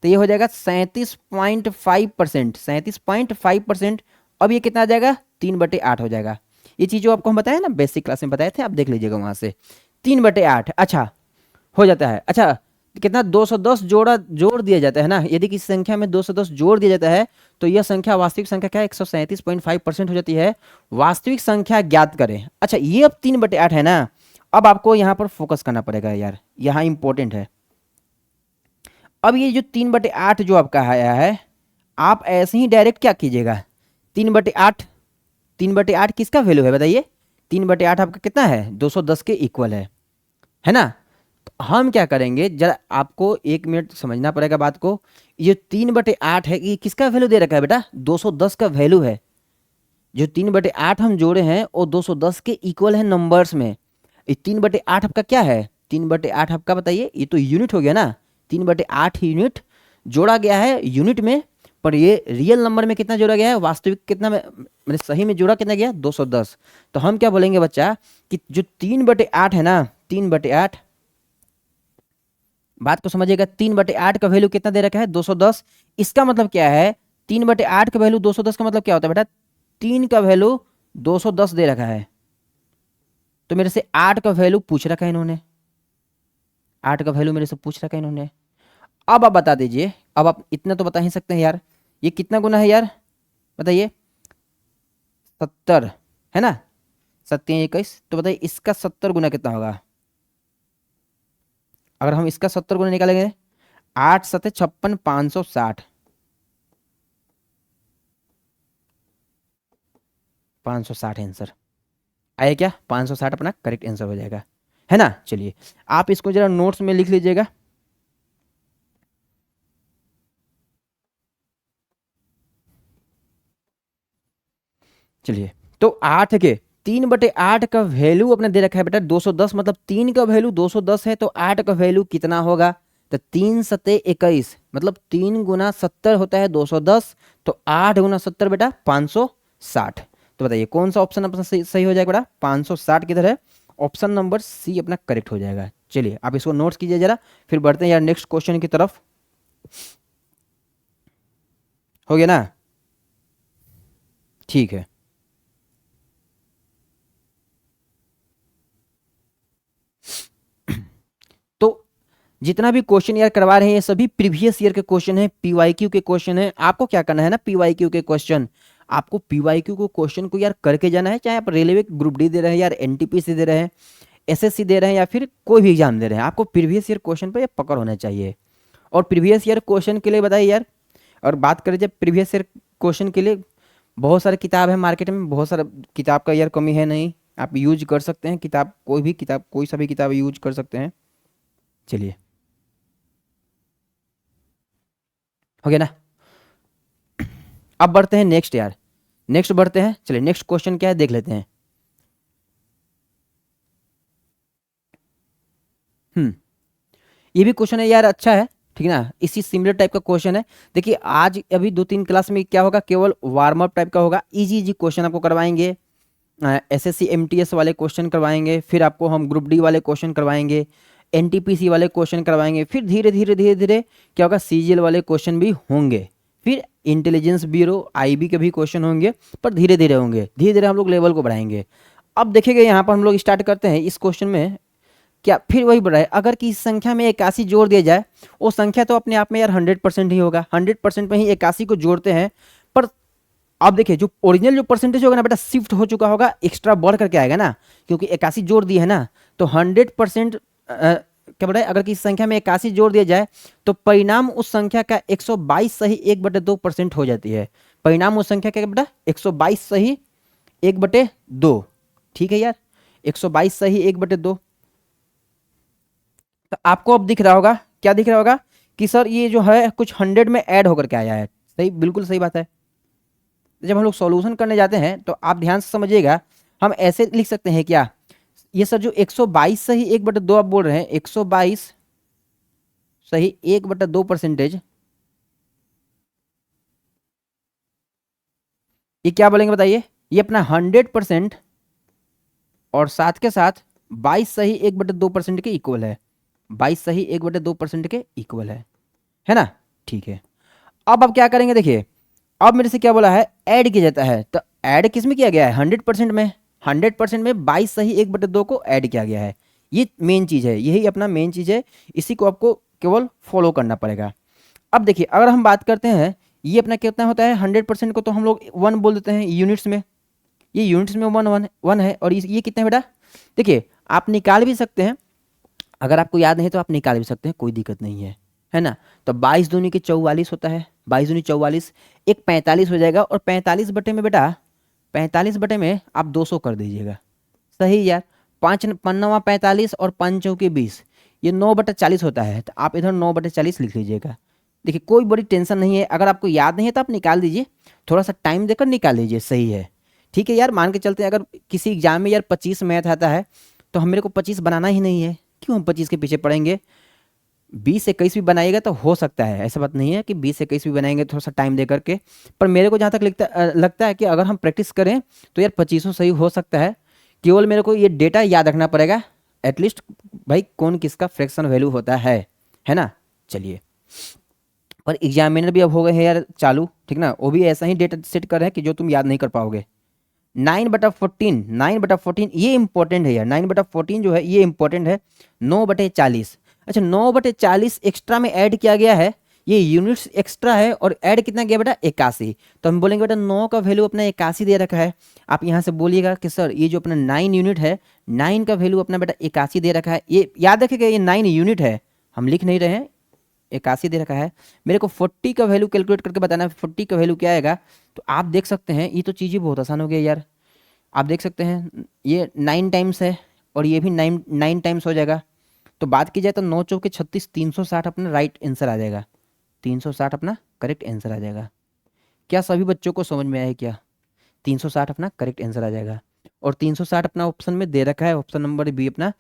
[SPEAKER 1] तो ये हो जाएगा 37.5%, 37.5%। अब ये कितना आ जाएगा, 3/8 हो जाएगा। ये चीज़ जो आपको हम बताया ना बेसिक क्लास में बताए थे, आप देख लीजिएगा वहाँ से, 3/8 अच्छा हो जाता है। अच्छा कितना 210 जोड़ दिया जाता है ना, यदि किसी संख्या में 210 जोड़ दिया जाता है तो यह संख्या वास्तविक संख्या क्या 137.5% हो जाती है। वास्तविक संख्या ज्ञात करें। अच्छा ये अब 3/8 है ना, अब आपको यहाँ पर फोकस करना पड़ेगा यार, यहाँ इंपॉर्टेंट है। अब ये जो 3/8 जो आपका आया है, आप ऐसे ही डायरेक्ट क्या कीजिएगा, 3/8, 3/8 किसका वैल्यू है बताइए, 3/8 आपका कितना है 210 के इक्वल है ना। तो हम क्या करेंगे जरा, आपको 1 मिनट समझना पड़ेगा बात को। ये 3/8 है, ये किसका वैल्यू दे रखा है बेटा, 210 का वैल्यू है। जो 3/8 हम जोड़े हैं वो 210 के इक्वल है नंबर्स में। ये 3/8 आपका क्या है, 3/8 आपका बताइए, ये तो यूनिट हो गया ना, 3/8 यूनिट जोड़ा गया है यूनिट में, पर ये रियल नंबर में कितना जोड़ा गया है, वास्तविक कितना में, मैंने सही में जोड़ा कितना गया 210। तो हम क्या बोलेंगे बच्चा कि जो 3/8 है ना, 3/8, बात को समझिएगा, 3/8 का वैल्यू कितना दे रखा है 210। इसका मतलब क्या है, 3/8 का वैल्यू 210 का मतलब क्या होता है बेटा, 3 का वैल्यू 210 दे रखा है, तो मेरे से 8 का वैल्यू पूछ रखा है इन्होंने, 8 का वैल्यू मेरे से पूछ रखा है इन्होंने। अब आप बता दीजिए, अब आप इतना तो बता ही सकते हैं यार, ये कितना गुना है यार बताइए, 70 है ना, 7 21, तो बताइए इसका 70 गुना कितना होगा। अगर हम इसका 70 गुना निकालेंगे, 8 7 56 560, 560 आंसर आया क्या, 560 अपना करेक्ट आंसर हो जाएगा, है ना। चलिए आप इसको जरा नोट्स में लिख लीजिएगा। चलिए, तो 8 का वैल्यू अपने दे रखा है बेटा 210, मतलब 3 का वैल्यू 210 है, तो 8 का वैल्यू कितना होगा? तो 3 सत्ते 21, मतलब 3 गुना 70 होता है 210, तो 8 गुना 70 बेटा 560। तो बताइए कौन सा ऑप्शन अपना सही हो जाएगा बेटा? 560 किधर है? ऑप्शन नंबर सी अपना करेक्ट हो जाएगा। चलिए आप इसको नोट्स कीजिए जरा, फिर बढ़ते हैं यार नेक्स्ट क्वेश्चन की तरफ। हो गया ना? ठीक है। तो जितना भी क्वेश्चन यार करवा रहे हैं ये सभी प्रीवियस ईयर के क्वेश्चन है, पीवाईक्यू के क्वेश्चन है। आपको क्या करना है ना, पीवाईक्यू के क्वेश्चन, आपको पीवाईक्यू को क्वेश्चन को यार करके जाना है, चाहे आप रेलवे ग्रुप डी दे रहे हैं यार, एनटीपीसी दे रहे हैं, एसएससी दे रहे हैं, या फिर कोई भी एग्जाम दे रहे हैं, आपको प्रीवियस ईयर क्वेश्चन पर पकड़ होना चाहिए। और प्रीवियस ईयर क्वेश्चन के लिए बताइए यार, और बात करें जब प्रीवियस ईयर क्वेश्चन के लिए, बहुत सारे किताब है मार्केट में, बहुत सारा किताब का यार कमी है नहीं, आप यूज कर सकते हैं किताब, कोई भी किताब, कोई सा भी किताब यूज कर सकते हैं। चलिए हो गया ना? अब बढ़ते हैं नेक्स्ट यार, नेक्स्ट बढ़ते हैं। चलिए नेक्स्ट क्वेश्चन क्या है देख लेते हैं। हम्म, ये भी क्वेश्चन है यार, अच्छा है, ठीक है ना, इसी सिमिलर टाइप का क्वेश्चन है। देखिए आज अभी 2-3 क्लास में क्या होगा, केवल वार्म अप टाइप का होगा, इजी इजी क्वेश्चन आपको करवाएंगे, एसएससी एमटीएस वाले क्वेश्चन करवाएंगे, फिर आपको हम ग्रुप डी वाले क्वेश्चन करवाएंगे, एनटीपीसी वाले क्वेश्चन करवाएंगे, फिर धीरे धीरे धीरे धीरे क्या होगा, सीजीएल वाले क्वेश्चन भी होंगे, फिर इंटेलिजेंस ब्यूरो आईबी के भी क्वेश्चन होंगे, पर धीरे धीरे होंगे, धीरे धीरे हम लोग लेवल को बढ़ाएंगे। अब देखिएगा यहाँ पर हम लोग स्टार्ट करते हैं इस क्वेश्चन में, क्या फिर वही बढ़ा है, अगर किसी संख्या में 81 जोड़ दिया जाए, वो संख्या तो अपने आप में यार 100% ही होगा, 100% में ही 81 को जोड़ते हैं, पर अब देखिए जो ओरिजिनल जो परसेंटेज होगा ना बेटा, शिफ्ट हो चुका होगा, एक्स्ट्रा बढ़ करके आएगा ना, क्योंकि 81 जोड़ दिए है ना, तो 100% क्या बोला है, अगर किसी संख्या में 81 जोड़ दिया जाए तो परिणाम उस संख्या का 122 सही 1/2% हो जाती है। परिणाम उस संख्या का बेटा 122 सही 1/2, ठीक है यार, 122 सही 1/2। तो आपको अब दिख रहा होगा, क्या दिख रहा होगा कि सर ये जो है कुछ 100 में ऐड होकर के आया है, सही, बिल्कुल सही बात है। जब हम लोग सॉल्यूशन करने जाते हैं तो आप ध्यान से समझिएगा, हम ऐसे लिख सकते हैं क्या, ये सर जो 122 सही 1/2 आप बोल रहे हैं, 122 सही 1/2%, ये क्या बोलेंगे बताइए, ये अपना 100% और साथ के साथ 22 सही 1/2% के इक्वल है, 22 सही 1/2% के इक्वल है ना? ठीक है। अब क्या करेंगे, देखिए अब मेरे से क्या बोला है, ऐड किया जाता है, तो ऐड किस में किया गया है, 100% में, 100% में 22 सही 1/2 को ऐड किया गया है, ये मेन चीज़ है, यही अपना मेन चीज़ है, इसी को आपको केवल फॉलो करना पड़ेगा। अब देखिए अगर हम बात करते हैं, ये अपना कितना होता है, 100% को तो हम लोग 1 बोल देते हैं यूनिट्स में, ये यूनिट्स में 1 है, और ये कितना है बेटा, देखिए आप निकाल भी सकते हैं, अगर आपको याद नहीं तो आप निकाल भी सकते हैं, कोई दिक्कत नहीं है ना? तो 22 दूनी के 44 होता है, 22 दूनी 44, एक 45 हो जाएगा, और 45 बटे में बेटा, 45 बटे में आप 200 कर दीजिएगा, सही यार, 5 45 और 5 चौके 20, ये 9/40 होता है, तो आप इधर 9/40 लिख लीजिएगा। देखिए कोई बड़ी टेंशन नहीं है, अगर आपको याद नहीं है तो आप निकाल दीजिए, थोड़ा सा टाइम देकर निकाल लीजिए, सही है, ठीक है यार। मान के चलते हैं अगर किसी एग्जाम में यार 25 मैथ आता है, तो हम मेरे को 25 बनाना ही नहीं है, क्यों हम 25 के पीछे पड़ेंगे, 20-21 भी बनाइएगा तो हो सकता है, ऐसा बात नहीं है कि 20-21 भी बनाएंगे थोड़ा सा टाइम दे करके, पर मेरे को जहाँ तक लगता है कि अगर हम प्रैक्टिस करें तो यार 25 सही हो सकता है, केवल मेरे को ये डेटा याद रखना पड़ेगा एटलीस्ट, भाई कौन किसका फ्रैक्शन वैल्यू होता है ना? चलिए, पर एग्जामिनर भी अब हो गए हैं यार चालू, ठीक ना, वो भी ऐसा ही डेटा सेट कर रहे हैं कि जो तुम याद नहीं कर पाओगे। 9/14 ये इंपॉर्टेंट है यार, 9/14 जो है ये इंपॉर्टेंट है, 9/40, अच्छा 9/40 एक्स्ट्रा में ऐड किया गया है, ये यूनिट्स एक्स्ट्रा है, और ऐड कितना गया बेटा 81, तो हम बोलेंगे बेटा 9 का वैल्यू अपना 81 दे रखा है, आप यहाँ से बोलिएगा कि सर ये जो अपना 9 यूनिट है, 9 का वैल्यू अपना बेटा 81 दे रखा है, ये याद रखिएगा ये 9 यूनिट है, हम लिख नहीं रहे हैं, 81 दे रखा है, मेरे को 40 का वैल्यू कैलकुलेट करके बताना है, 40 का वैल्यू क्या आएगा, तो आप देख सकते हैं ये तो चीज़ें बहुत आसान हो गई यार, आप देख सकते हैं ये 9 टाइम्स है, और ये भी 9 टाइम्स हो जाएगा, तो बात की जाए तो 9 चौके 36, 360 अपना राइट आंसर आ जाएगा, 360 अपना करेक्ट आंसर आ जाएगा। क्या सभी बच्चों को समझ में आया क्या? 360 अपना करेक्ट आंसर आ जाएगा। और 360 अपना ऑप्शन में दे रखा है, ऑप्शन नंबर बी अपना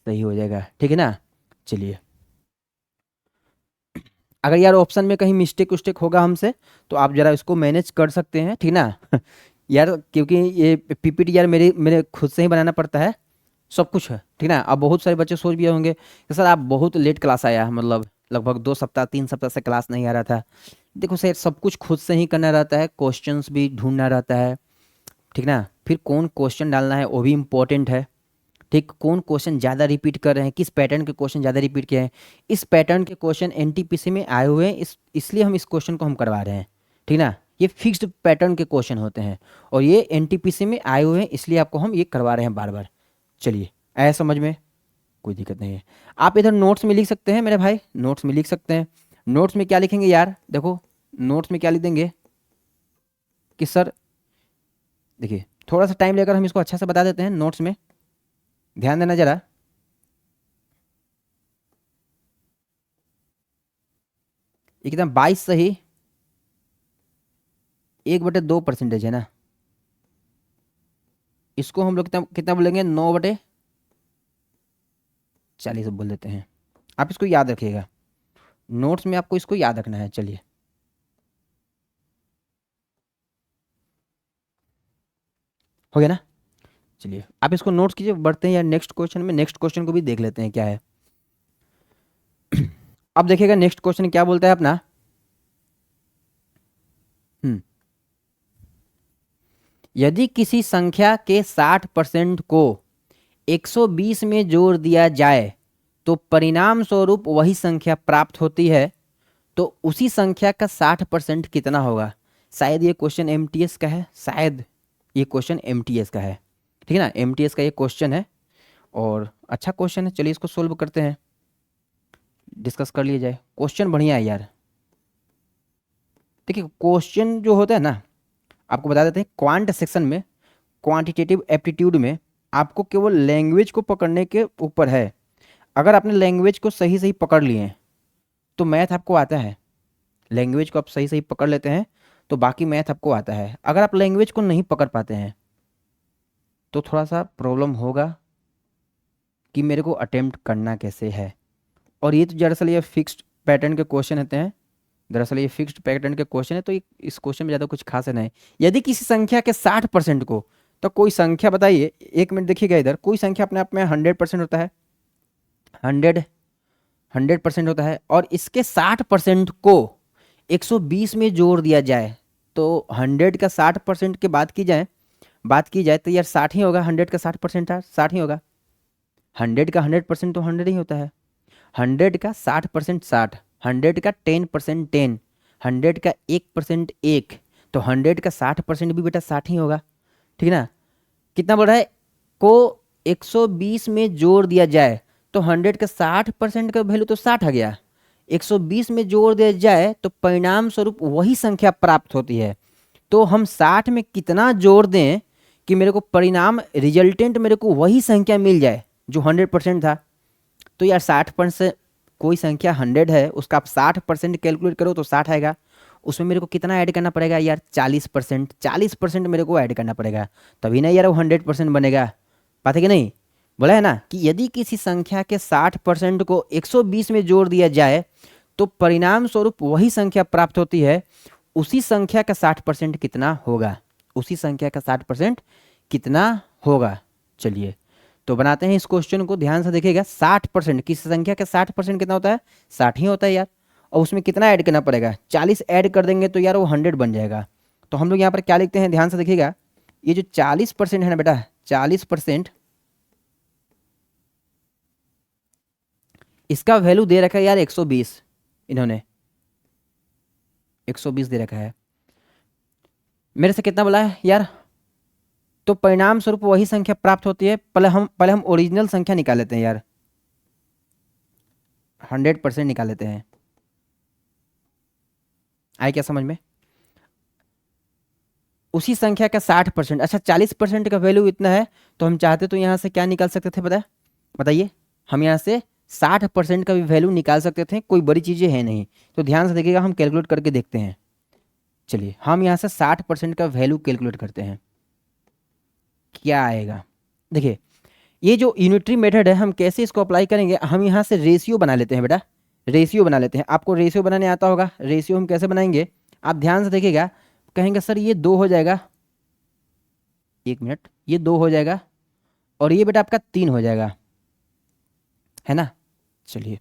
[SPEAKER 1] सही हो जाएगा। ठीक है ना। चलिए, अगर यार ऑप्शन में कहीं मिस्टेक उस्टेक होगा हमसे तो आप जरा इसको मैनेज कर सकते हैं, ठीक ना। यार क्योंकि ये पीपीटी यार मेरे मेरे खुद से ही बनाना पड़ता है सब कुछ है, ठीक ना। अब बहुत सारे बच्चे सोच भी होंगे कि सर आप बहुत लेट क्लास आया, मतलब लगभग 2 सप्ताह 3 सप्ताह से क्लास नहीं आ रहा था। देखो सर, सब कुछ खुद से ही करना रहता है, क्वेश्चंस भी ढूंढना रहता है, ठीक ना। फिर कौन क्वेश्चन डालना है वो भी इम्पोर्टेंट है, ठीक। कौन क्वेश्चन ज़्यादा रिपीट कर रहे हैं, किस पैटर्न के क्वेश्चन ज़्यादा रिपीट किए हैं। इस पैटर्न के क्वेश्चन एनटीपीसी में आए हुए हैं, इसलिए हम इस क्वेश्चन को हम करवा रहे हैं, ठीक ना। ये फिक्स्ड पैटर्न के क्वेश्चन होते हैं और ये एनटीपीसी में आए हुए हैं, इसलिए आपको हम ये करवा रहे हैं बार बार। चलिए, आया समझ में, कोई दिक्कत नहीं है। आप इधर नोट्स में लिख सकते हैं मेरे भाई, नोट्स में लिख सकते हैं। नोट्स में क्या लिखेंगे यार, देखो नोट्स में क्या लिख देंगे कि सर, देखिए थोड़ा सा टाइम लेकर हम इसको अच्छा से बता देते हैं। नोट्स में ध्यान देना जरा, एकदम 22 सही 1/2% है ना। इसको हम लोग कितना कितना बोलेंगे, 9/40 बोल देते हैं। आप इसको याद रखिएगा, नोट्स में आपको इसको याद रखना है। चलिए, हो गया ना। चलिए आप इसको नोट्स कीजिए, बढ़ते हैं यार नेक्स्ट क्वेश्चन में। नेक्स्ट क्वेश्चन को भी देख लेते हैं क्या है। अब देखिएगा नेक्स्ट क्वेश्चन क्या बोलता है अपना। यदि किसी संख्या के 60% को 120 में जोड़ दिया जाए तो परिणाम स्वरूप वही संख्या प्राप्त होती है, तो उसी संख्या का 60% कितना होगा। शायद ये क्वेश्चन एमटीएस का है, शायद ये क्वेश्चन एमटीएस का है, ठीक है ना। एमटीएस का ये क्वेश्चन है और अच्छा क्वेश्चन है। चलिए इसको सोल्व करते हैं, डिस्कस कर लिया जाए। क्वेश्चन बढ़िया है यार। देखिए क्वेश्चन जो होता है ना, आपको बता देते हैं क्वांट सेक्शन में, क्वांटिटेटिव एप्टीट्यूड में आपको केवल लैंग्वेज को पकड़ने के ऊपर है। अगर आपने लैंग्वेज को सही सही पकड़ लिए तो मैथ आपको आता है। लैंग्वेज को आप सही सही पकड़ लेते हैं तो बाकी मैथ आपको आता है। अगर आप लैंग्वेज को नहीं पकड़ पाते हैं तो थोड़ा सा प्रॉब्लम होगा कि मेरे को अटेम्प्ट करना कैसे है। और ये तो दरअसल ये फिक्स्ड पैटर्न के क्वेश्चन होते हैं, दरअसल ये फिक्स्ड पैटर्न के क्वेश्चन है, तो इस क्वेश्चन में ज़्यादा कुछ खास है नहीं। यदि किसी संख्या के 60% को, तो कोई संख्या बताइए, 1 मिनट देखिएगा इधर, कोई संख्या अपने आप में 100% होता है, 100% होता है, और इसके 60% को 120 में जोड़ दिया जाए तो 100 का 60% की बात की जाए तो यार 60 ही होगा। 100 का 60% 60 ही होगा। 100 का 100% तो 100 ही होता है। 100 का 60% 60, 100 का 10% 10, 100 का 1% 1, तो 100 का 60% भी बेटा 60 ही होगा, ठीक है ना। कितना बोल रहा है, को 120 में जोड़ दिया जाए तो 100 का 60% का वैल्यू तो 60 आ गया, 120 में जोड़ दिया जाए तो परिणाम स्वरूप वही संख्या प्राप्त होती है। तो हम 60 में कितना जोड़ दें कि मेरे को परिणाम रिजल्टेंट मेरे को वही संख्या मिल जाए जो 100% था। तो यार 60% कोई संख्या 100 है, उसका आप 60% कैलकुलेट करो तो 60 आएगा। उसमें मेरे को कितना ऐड करना पड़ेगा यार, 40%। 40% मेरे को ऐड करना पड़ेगा, तभी ना यार वो 100% बनेगा। बात है कि नहीं। बोला है ना कि यदि किसी संख्या के 60% को 120 में जोड़ दिया जाए तो परिणाम स्वरूप वही संख्या प्राप्त होती है। उसी संख्या का 60% कितना होगा, उसी संख्या का 60% कितना होगा। चलिए तो बनाते हैं इस क्वेश्चन को, ध्यान से देखिएगा। 60% किसी संख्या का 60% कितना होता है, 60 ही होता है यार। और उसमें कितना ऐड करना पड़ेगा, 40 ऐड कर देंगे तो यार वो 100 बन जाएगा। तो हम लोग यहाँ पर क्या लिखते हैं, ध्यान से देखिएगा। ये जो 40% है ना बेटा, 40% इसका वैल्यू दे रखा है यार 120, इन्होंने 120 दे रखा है। मेरे से कितना बोला है यार, तो परिणाम स्वरूप वही संख्या प्राप्त होती है। पहले हम ओरिजिनल संख्या निकाल लेते हैं यार, 100% निकाल लेते हैं। आए क्या समझ में। उसी संख्या का 60%, अच्छा 40% का वैल्यू इतना है, तो हम चाहते तो यहाँ से क्या निकाल सकते थे बताइए। हम यहाँ से 60% का भी वैल्यू निकाल सकते थे, कोई बड़ी चीज़ें है नहीं। तो ध्यान से देखिएगा, हम कैलकुलेट करके देखते हैं। चलिए हम यहाँ से 60% का वैल्यू कैलकुलेट करते हैं। क्या आएगा। देखिए ये जो यूनिटरी मेथड है हम कैसे इसको अप्लाई करेंगे, हम यहाँ से रेशियो बना लेते हैं बेटा, रेशियो बना लेते हैं। आपको रेशियो बनाने आता होगा, रेशियो हम कैसे बनाएंगे आप ध्यान से देखिएगा। कहेंगे सर ये 2 हो जाएगा, 1 मिनट, ये 2 हो जाएगा और ये बेटा आपका 3 हो जाएगा, है ना। चलिए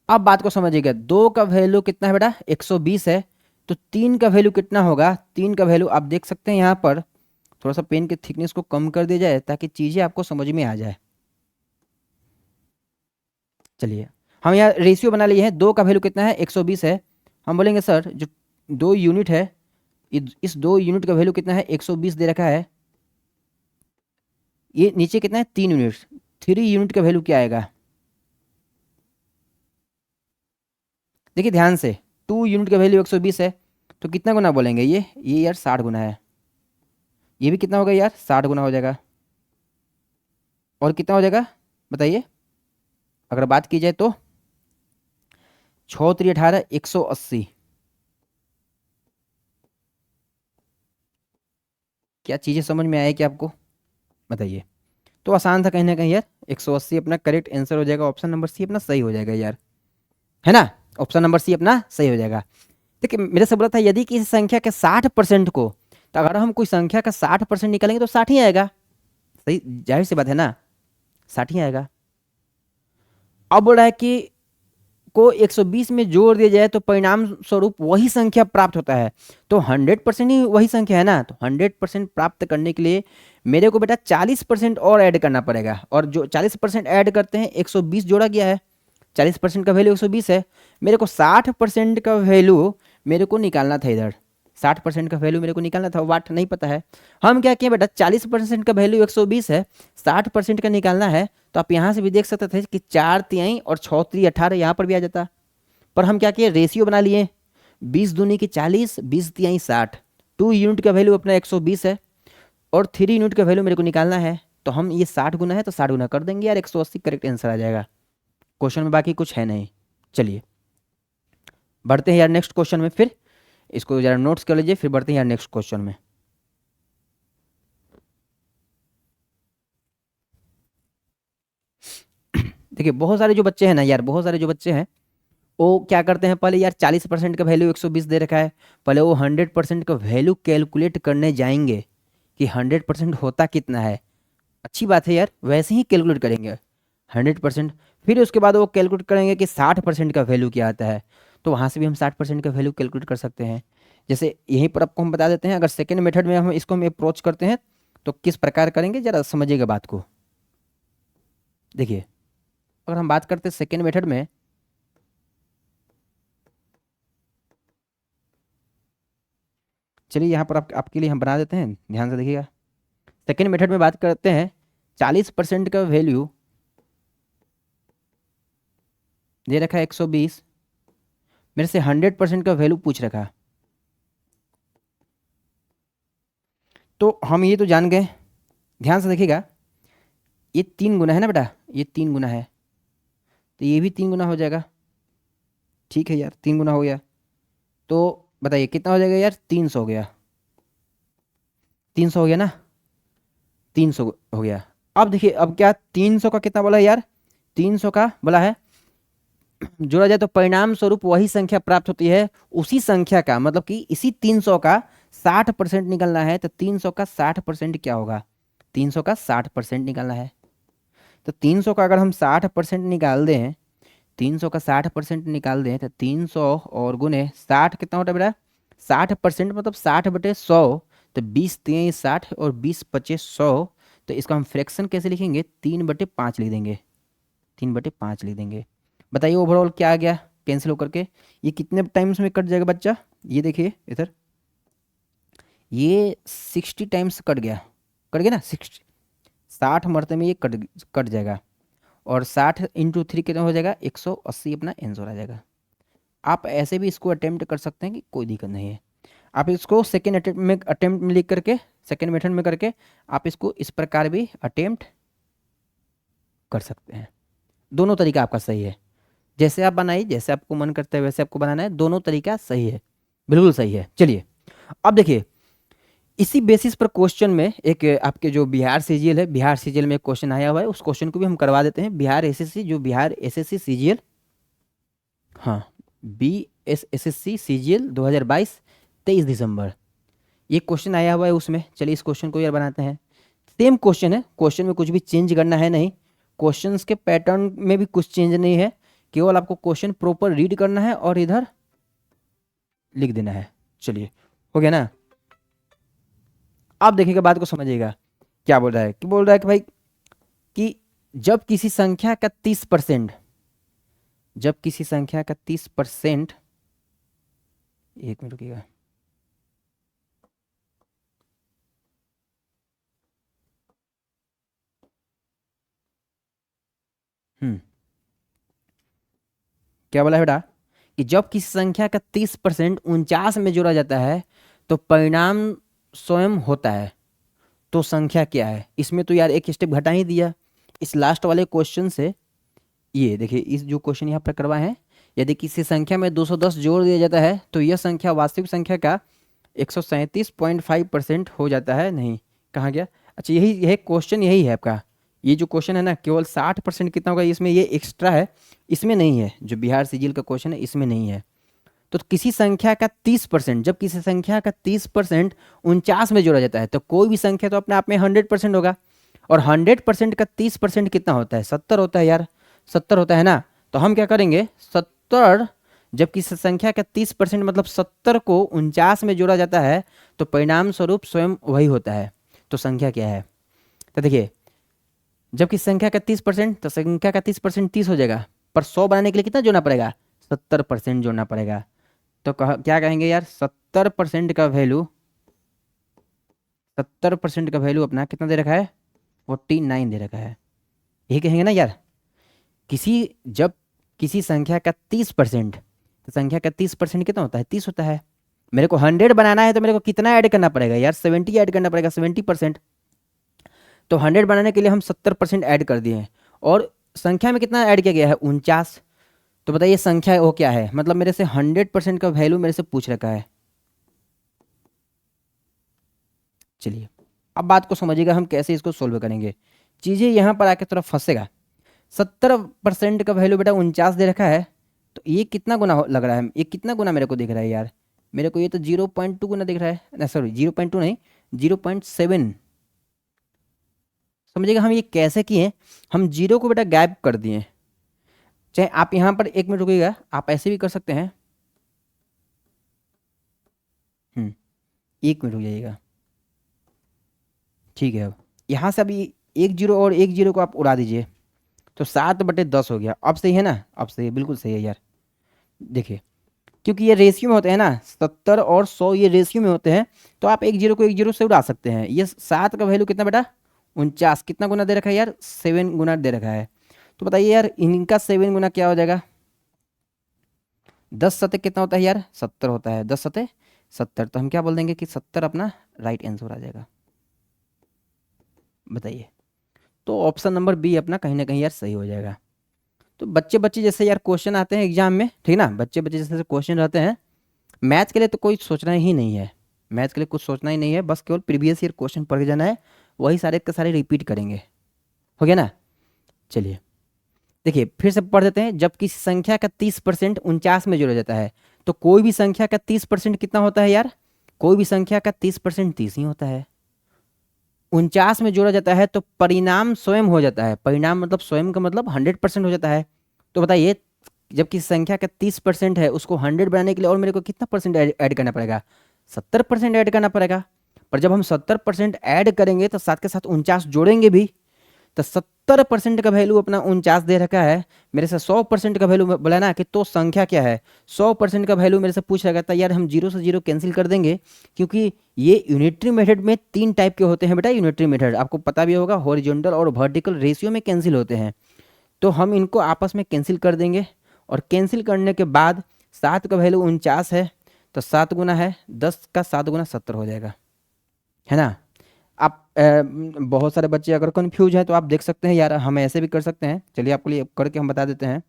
[SPEAKER 1] अब बात को समझिएगा, 2 का वैल्यू कितना है बेटा 120 है, तो 3 का वैल्यू कितना होगा, 3 का वैल्यू आप देख सकते हैं यहाँ पर, थोड़ा सा पेन के थिकनेस को कम कर दिया जाए ताकि चीज़ें आपको समझ में आ जाए। चलिए हम यहाँ रेशियो बना लिए हैं, 2 का वैल्यू कितना है 120 है, हम बोलेंगे सर जो 2 यूनिट है, इस 2 यूनिट का वैल्यू कितना है 120 दे रखा है, ये नीचे कितना है 3 यूनिट, 3 यूनिट का वैल्यू क्या आएगा। देखिए ध्यान से, 2 यूनिट का वैल्यू 120 है, तो कितना गुना बोलेंगे ये यार 60 गुना है, ये भी कितना होगा यार 60 गुना हो जाएगा, और कितना हो जाएगा बताइए, अगर बात की जाए तो 6 3 18 180। क्या चीज़ें समझ में आए कि आपको बताइए। तो आसान था कहीं ना कहीं यार, 180 अपना करेक्ट आंसर हो जाएगा, ऑप्शन नंबर सी अपना सही हो जाएगा यार, है ना, ऑप्शन नंबर सी अपना सही हो जाएगा। देखिए मेरे से बोला था यदि किसी संख्या के 60% को, तो अगर हम कोई संख्या का 60% निकालेंगे तो 60 ही आएगा, सही जाहिर सी बात है ना, 60 ही आएगा। अब बोल रहा है कि को 120 में जोड़ दिया जाए तो परिणाम स्वरूप वही संख्या प्राप्त होता है, तो 100% ही वही संख्या है ना, तो 100% प्राप्त करने के लिए मेरे को बेटा 40% और ऐड करना पड़ेगा, और जो 40% ऐड करते हैं 120 जोड़ा गया है, 40% का वैल्यू 120 है, मेरे को 60% का वैल्यू मेरे को निकालना था इधर, 60% का वैल्यू मेरे को निकालना था, वाट नहीं पता है। हम क्या किए बेटा 40% का वैल्यू 120 है, 60% का निकालना है, तो आप यहाँ से भी देख सकते थे कि 4 तिहाई और 6 3 18 यहाँ पर भी आ जाता, पर हम क्या किए रेशियो बना लिए, 20 दूनी की 40, 20 तिहाई 60, 2 यूनिट का वैल्यू अपना 120 है और 3 यूनिट का वैल्यू मेरे को निकालना है, तो हम ये 60 गुना है तो 60 गुना कर देंगे यार, 180 करेक्ट आंसर आ जाएगा। क्वेश्चन में बाकी कुछ है नहीं। चलिए बढ़ते हैं यार नेक्स्ट क्वेश्चन में, फिर इसको जरा नोट्स कर लीजिए, फिर बढ़ते हैं यार नेक्स्ट क्वेश्चन में। देखिए बहुत सारे जो बच्चे हैं ना यार, बहुत सारे जो बच्चे हैं वो क्या करते हैं, पहले यार 40% का वैल्यू 120 दे रखा है, पहले वो 100% का वैल्यू कैलकुलेट करने जाएंगे कि 100% होता कितना है, अच्छी बात है यार, वैसे ही कैलकुलेट करेंगे 100%, फिर उसके बाद वो कैलकुलेट करेंगे कि 60% का वैल्यू क्या आता है, तो वहाँ से भी हम 60% का वैल्यू कैलकुलेट कर सकते हैं। जैसे यहीं पर आपको हम बता देते हैं, अगर सेकेंड मेथड में हम इसको हम अप्रोच करते हैं तो किस प्रकार करेंगे जरा समझिएगा बात को। देखिए अगर हम बात करते हैं सेकेंड मेथड में, चलिए यहाँ पर आपके लिए हम बना देते हैं, ध्यान से देखिएगा। सेकेंड मेथड में बात करते हैं 40% का वैल्यू दे रखा है 120, मेरे से 100% का वैल्यू पूछ रखा है, तो हम ये तो जान गए, ध्यान से देखिएगा, ये 3 गुना है ना बेटा, ये 3 गुना है, तो ये भी 3 गुना हो जाएगा, ठीक है यार 3 गुना हो गया, तो बताइए कितना हो जाएगा यार 300 हो गया, 300 हो गया ना, 300 हो गया। अब देखिए अब क्या 300 का कितना बोला है यार, 300 का बोला है जोड़ा जाए तो परिणाम स्वरूप वही संख्या प्राप्त होती है, उसी संख्या का मतलब कि इसी 300 का 60% निकलना है, तो 300 का 60% क्या होगा, 300 का 60% निकालना है, तो 300 का अगर हम 60% निकाल दें, 300 का 60% निकाल दें तो 300 और गुने 60 कितना होता है बेटा, 60% मतलब 60/100, तो 20 3 60 और 20 25 100, तो इसका हम फ्रैक्शन कैसे लिखेंगे, 3/5 लिख देंगे, 3/5 लिख देंगे। बताइए ओवरऑल क्या आ गया कैंसिल होकर के, ये कितने टाइम्स में कट जाएगा बच्चा, ये देखिए इधर, ये 60 टाइम्स कट गया ना, 60 मरते में ये कट जाएगा, और 60 × 3 कितना हो जाएगा 180 अपना आंसर आ जाएगा। आप ऐसे भी इसको अटेम्प्ट कर सकते हैं कि कोई दिक्कत नहीं है, आप इसको सेकेंड अटेम्प्ट में लिख करके, सेकेंड मेथड में करके आप इसको इस प्रकार भी अटेम्प्ट कर सकते हैं, दोनों तरीका आपका सही है, जैसे आप बनाइए, जैसे आपको मन करता है वैसे आपको बनाना है, दोनों तरीका सही है, बिल्कुल सही है। चलिए अब देखिए इसी बेसिस पर क्वेश्चन में एक आपके जो बिहार सीजीएल है, बिहार सीजीएल में एक क्वेश्चन आया हुआ है, उस क्वेश्चन को भी हम करवा देते हैं। बिहार एसएससी, जो बिहार एसएससी सीजीएल, हाँ, BSSSC सीजीएल 2022 23 दिसंबर, ये क्वेश्चन आया हुआ है उसमें। चलिए इस क्वेश्चन को यार बनाते हैं। सेम क्वेश्चन है, क्वेश्चन में कुछ भी चेंज करना है नहीं, क्वेश्चंस के पैटर्न में भी कुछ चेंज नहीं है, केवल आपको क्वेश्चन प्रॉपर रीड करना है और इधर लिख देना है। चलिए, हो गया ना। आप देखिएगा, बात को समझिएगा। क्या बोल रहा है, कि बोल रहा है कि भाई, कि जब किसी संख्या का 30%, जब किसी संख्या का 30%, एक मिनट रुकिएगा, क्या बोला है बेटा, कि जब किसी संख्या का 30% 49 में जोड़ा जाता है तो परिणाम स्वयं होता है, तो संख्या क्या है। इसमें तो यार एक स्टेप घटा ही दिया इस लास्ट वाले क्वेश्चन से। ये देखिए, इस जो क्वेश्चन यहाँ पर करवाए हैं, यदि किसी संख्या में 210 जोड़ दिया जाता है तो यह संख्या वास्तविक संख्या का 137.5% हो जाता है। नहीं, कहाँ गया, अच्छा यही क्वेश्चन, यही है आपका। ये जो क्वेश्चन है ना, केवल 60% कितना होगा, इसमें ये एक्स्ट्रा है, इसमें नहीं है। जो बिहार सीजीएल का क्वेश्चन है इसमें नहीं है। तो किसी संख्या का 30%, जब किसी संख्या का 30% 49 में जोड़ा जाता है तो कोई भी संख्या तो अपने आप में 100% होगा। और 100% का 30% कितना होता है, 70 होता है यार, 70 होता है ना। तो हम क्या करेंगे, 70, जब किसी संख्या का 30% मतलब 70 को 49 में जोड़ा जाता है तो परिणाम स्वरूप स्वयं वही होता है। तो संख्या क्या है, तो देखिए, जब किसी संख्या का 30%, तो संख्या का 30% 30 हो जाएगा, पर 100 बनाने के लिए कितना जोड़ना पड़ेगा, 70% जोड़ना पड़ेगा। तो क्या कहेंगे यार, 70% का वैल्यू, 70% का वैल्यू अपना कितना दे रखा है, 49 दे रखा है। यही कहेंगे ना यार। किसी जब किसी संख्या का 30%, तो संख्या का 30% कितना होता है, 30 होता है। मेरे को 100 बनाना है तो मेरे को कितना ऐड करना पड़ेगा यार, 70 ऐड करना पड़ेगा, 70%। तो 100 बनाने के लिए हम 70% ऐड कर दिए हैं, और संख्या में कितना ऐड किया गया है, 49। तो बताइए संख्या वो क्या है, मतलब मेरे से 100% का वैल्यू मेरे से पूछ रखा है। चलिए अब बात को समझिएगा, हम कैसे इसको सोल्व करेंगे। चीज़ें यहाँ पर आके थोड़ा फंसेगा। 70% का वैल्यू बेटा 49 दे रखा है, तो ये कितना गुना लग रहा है, ये कितना गुना मेरे को दिख रहा है यार, मेरे को ये तो 0.2 गुना दिख रहा है ना, सॉरी 0.2 नहीं, 0.7। समझिएगा हम ये कैसे किए, हम जीरो को बेटा गैप कर दिए। चाहे आप यहाँ पर एक मिनट रुकिएगा, आप ऐसे भी कर सकते हैं। एक मिनट रुक जाइएगा, ठीक है। अब यहाँ से अभी एक जीरो और एक जीरो को आप उड़ा दीजिए, तो 7/10 हो गया। अब सही है ना, अब सही है, बिल्कुल सही है यार। देखिए, क्योंकि ये रेशियो में होते हैं ना, 70 और 100 ये रेशियो में होते हैं, तो आप एक जीरो को एक जीरो से उड़ा सकते हैं। ये 7 का वैल्यू कितना बेटा, 49, कितना गुना दे रखा है यार, 7 गुना दे रखा है। तो बताइए यार, इनका 7 गुना क्या हो जाएगा, 10 सतह कितना होता है यार, 70 होता है, 10 सतह 70। तो हम क्या बोल देंगे कि 70 अपना राइट आंसर आ जाएगा। बताइए, तो ऑप्शन नंबर बी अपना कहीं ना कहीं यार सही हो जाएगा। तो बच्चे बच्चे जैसे यार क्वेश्चन आते हैं एग्जाम में, ठीक ना, बच्चे बच्चे जैसे क्वेश्चन रहते हैं, मैथ्स के लिए तो कोई सोचना ही नहीं है, मैथ्स के लिए कुछ सोचना ही नहीं है, बस केवल प्रीवियस ईयर क्वेश्चन पढ़ के जाना है, वही सारे के सारे रिपीट करेंगे। हो गया ना। चलिए देखिए, फिर से पढ़ देते हैं। जब किसी संख्या का 30% 49 में जोड़ा जाता है तो कोई भी संख्या का 30% कितना होता है यार, कोई भी संख्या का 30% 30 ही होता है। 49 में जोड़ा जाता है तो परिणाम स्वयं हो जाता है, परिणाम मतलब स्वयं का मतलब 100% हो जाता है। तो बताइए, जब किसी संख्या का 30% है, उसको 100 बनाने के लिए और मेरे को कितना परसेंट ऐड करना पड़ेगा, 70% ऐड करना पड़ेगा। पर जब हम 70% ऐड करेंगे तो साथ के साथ 49 जोड़ेंगे भी, तो 70% का वैल्यू अपना 49 दे रखा है। मेरे से 100% का वैल्यू बोला ना, कि तो संख्या क्या है, 100% का वैल्यू मेरे से पूछ रखा था यार, हम जीरो से जीरो कैंसिल कर देंगे, क्योंकि ये यूनिटरी मेथड में 3 टाइप के होते हैं बेटा। यूनिटरी मेथड आपको पता भी होगा, हॉरिजॉन्टल और वर्टिकल रेशियो में कैंसिल होते हैं। तो हम इनको आपस में कैंसिल कर देंगे, और कैंसिल करने के बाद 7 का वैल्यू 49 है, तो 7 गुना है 10 का 7 गुना 70 हो जाएगा, है ना। आप बहुत सारे बच्चे अगर कंफ्यूज हैं तो आप देख सकते हैं यार, हम ऐसे भी कर सकते हैं। चलिए आपके लिए करके हम बता देते हैं।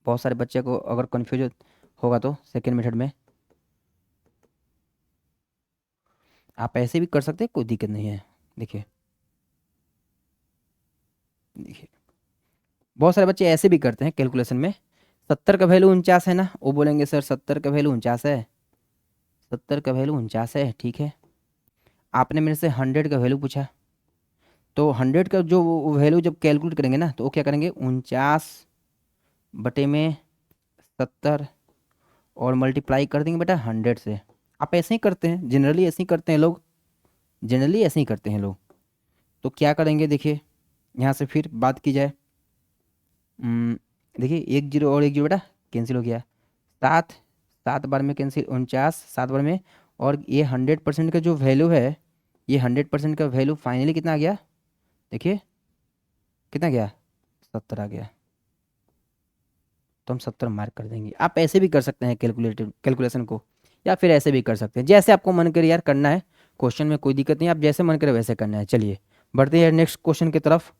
[SPEAKER 1] बहुत सारे बच्चे को अगर कंफ्यूज होगा तो सेकेंड मेथड में आप ऐसे भी कर सकते हैं, कोई दिक्कत नहीं है। देखिए देखिए, बहुत सारे बच्चे ऐसे भी करते हैं कैलकुलेशन में। 70 का वैल्यू 49 है ना, वो बोलेंगे सर 70 का वैल्यू 49 है, 70 का वैल्यू 49 है, ठीक है। आपने मेरे से 100 का वैल्यू पूछा, तो 100 का जो वैल्यू जब कैलकुलेट करेंगे ना, तो वो क्या करेंगे, 49/70 और मल्टीप्लाई कर देंगे बेटा 100 से। आप ऐसे ही करते हैं, जनरली ऐसे ही करते हैं लोग, जनरली ऐसे ही करते हैं लोग। तो क्या करेंगे देखिए, यहाँ से फिर बात की जाए। हम्म, देखिए 1 0 और 1 0 बेटा कैंसिल हो गया, 7 7 बार में कैंसिल, 49 7 बार में। और ये 100% का जो वैल्यू है, ये 100% का वैल्यू फाइनली कितना आ गया, देखिए कितना गया, 70 आ गया। तो हम 70 मार्क कर देंगे। आप ऐसे भी कर सकते हैं कैलकुलेशन को, या फिर ऐसे भी कर सकते हैं, जैसे आपको मन करे यार करना है। क्वेश्चन में कोई दिक्कत नहीं, आप जैसे मन करे वैसे करना है। चलिए बढ़ते हैं नेक्स्ट क्वेश्चन की तरफ।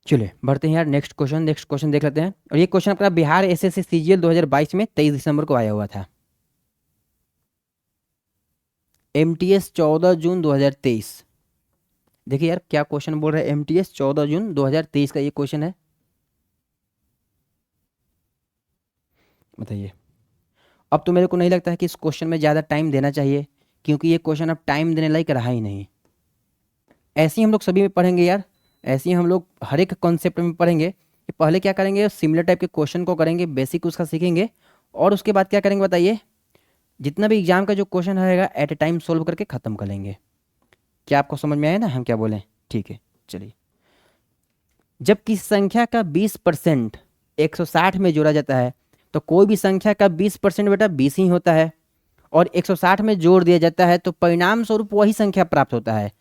[SPEAKER 1] चलिए बढ़ते हैं यार नेक्स्ट क्वेश्चन देख लेते हैं। और ये क्वेश्चन अपना बिहार एसएससी सीजीएल 2022 में 23 दिसंबर को आया हुआ था। एमटीएस 14 जून 2023। देखिए यार क्या क्वेश्चन बोल रहा है, एमटीएस 14 जून 2023 का ये क्वेश्चन है। बताइए। अब तो मेरे को नहीं लगता है कि इस क्वेश्चन में ज़्यादा टाइम देना चाहिए, क्योंकि ये क्वेश्चन अब टाइम देने लायक रहा ही नहीं। ऐसे ही हम लोग सभी में पढ़ेंगे यार, ऐसे ही हम लोग हर एक कॉन्सेप्ट में पढ़ेंगे कि पहले क्या करेंगे, सिमिलर टाइप के क्वेश्चन को करेंगे, बेसिक उसका सीखेंगे, और उसके बाद क्या करेंगे बताइए, जितना भी एग्जाम का जो क्वेश्चन रहेगा एट ए टाइम सोल्व करके ख़त्म कर लेंगे। क्या आपको समझ में आया ना हम क्या बोलें? ठीक है चलिए। जब किसी संख्या का 20% 160 में जोड़ा जाता है, तो कोई भी संख्या का 20% बेटा 20 ही होता है, और 160 में जोड़ दिया जाता है तो परिणाम स्वरूप वही संख्या प्राप्त होता है।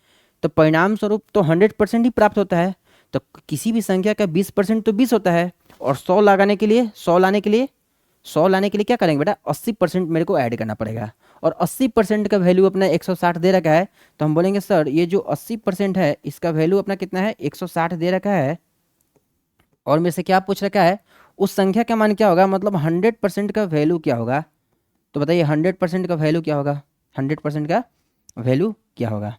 [SPEAKER 1] तो परिणाम स्वरूप तो 100% ही प्राप्त होता है। तो किसी भी संख्या का 20% तो 20 होता है, और 100 लगाने के लिए 100 लाने के लिए 100 लाने के लिए क्या करेंगे बेटा, 80% मेरे को ऐड करना पड़ेगा। और 80% का वैल्यू अपना 160 दे रखा है, तो हम बोलेंगे सर ये जो 80% है इसका वैल्यू अपना कितना है, 160 दे रखा है, और मेरे से क्या पूछ रखा है, उस संख्या का मान क्या होगा, मतलब 100% का वैल्यू क्या होगा। तो बताइए 100% का वैल्यू क्या होगा, 100% का वैल्यू क्या होगा।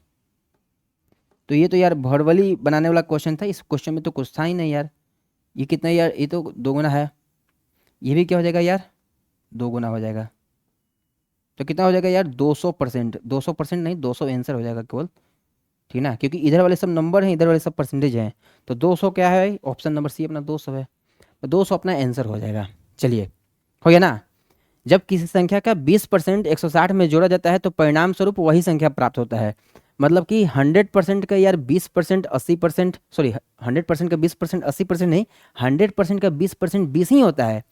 [SPEAKER 1] तो ये तो यार भरवली बनाने वाला क्वेश्चन था, इस क्वेश्चन में तो कुछ था ही नहीं यार। ये कितना यार, ये तो 2 गुना है, ये भी क्या हो जाएगा यार, 2 गुना हो जाएगा। तो कितना हो जाएगा यार, 200%, 200% नहीं 200 आंसर हो जाएगा केवल, ठीक ना, क्योंकि इधर वाले सब नंबर हैं, इधर वाले सब परसेंटेज हैं। तो 200 क्या है, ऑप्शन नंबर सी अपना 200 है, तो 200 अपना आंसर हो जाएगा। चलिए हो गया ना। जब किसी संख्या का 20% 160 में जोड़ा जाता है तो परिणाम स्वरूप वही संख्या प्राप्त होता है। मतलब कि 100% का यार 20% 80%, सॉरी 100% का 20% 80% नहीं, 100% का 20% 20 ही होता है।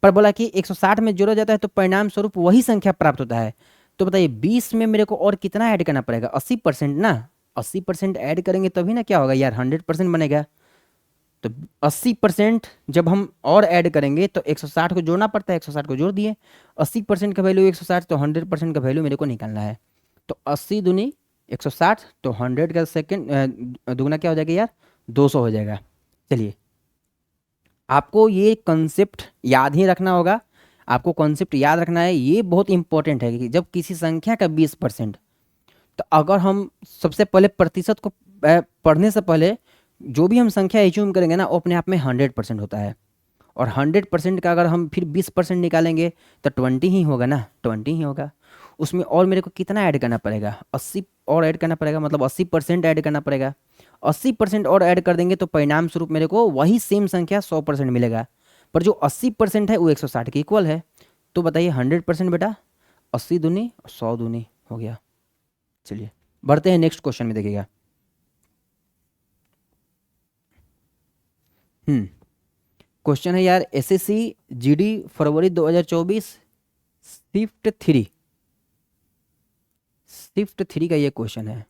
[SPEAKER 1] पर बोला कि 160 में जोड़ा जाता है तो परिणाम स्वरूप वही संख्या प्राप्त होता है। तो बताइए 20 में मेरे को और कितना ऐड करना पड़ेगा, 80% ना, 80% ऐड करेंगे तभी ना क्या होगा यार, 100% बनेगा। तो 80% जब हम और ऐड करेंगे तो 160 को जोड़ना पड़ता है, 160 को जोड़ दिए, 80% का वैल्यू 160, तो 100% का वैल्यू मेरे को निकालना है। तो 80 दूनी 160, तो 100 का सेकेंड दुगना क्या हो जाएगा यार, 200 हो जाएगा। चलिए आपको ये कॉन्सेप्ट याद ही रखना होगा, आपको कॉन्सेप्ट याद रखना है, ये बहुत इंपॉर्टेंट है कि जब किसी संख्या का 20%, तो अगर हम सबसे पहले प्रतिशत को पढ़ने से पहले जो भी हम संख्या एज्यूम करेंगे ना वो अपने आप में 100% होता है। और 100% का अगर हम फिर 20% निकालेंगे तो 20 ही होगा ना, 20 ही होगा। उसमें और मेरे को कितना ऐड करना पड़ेगा, 80 और ऐड करना पड़ेगा, मतलब 80% ऐड करना पड़ेगा। 80% और ऐड कर देंगे तो परिणाम स्वरूप मेरे को वही सेम संख्या 100% मिलेगा। पर जो 80% है वो 160 के इक्वल है। तो बताइए 100% बेटा 80 दूनी 100 दूनी हो गया। चलिए बढ़ते हैं नेक्स्ट क्वेश्चन में, देखिएगा। क्वेश्चन है यार, एसएससी जीडी फरवरी 2024 शिफ्ट 3, शिफ्ट 3 का ये क्वेश्चन है।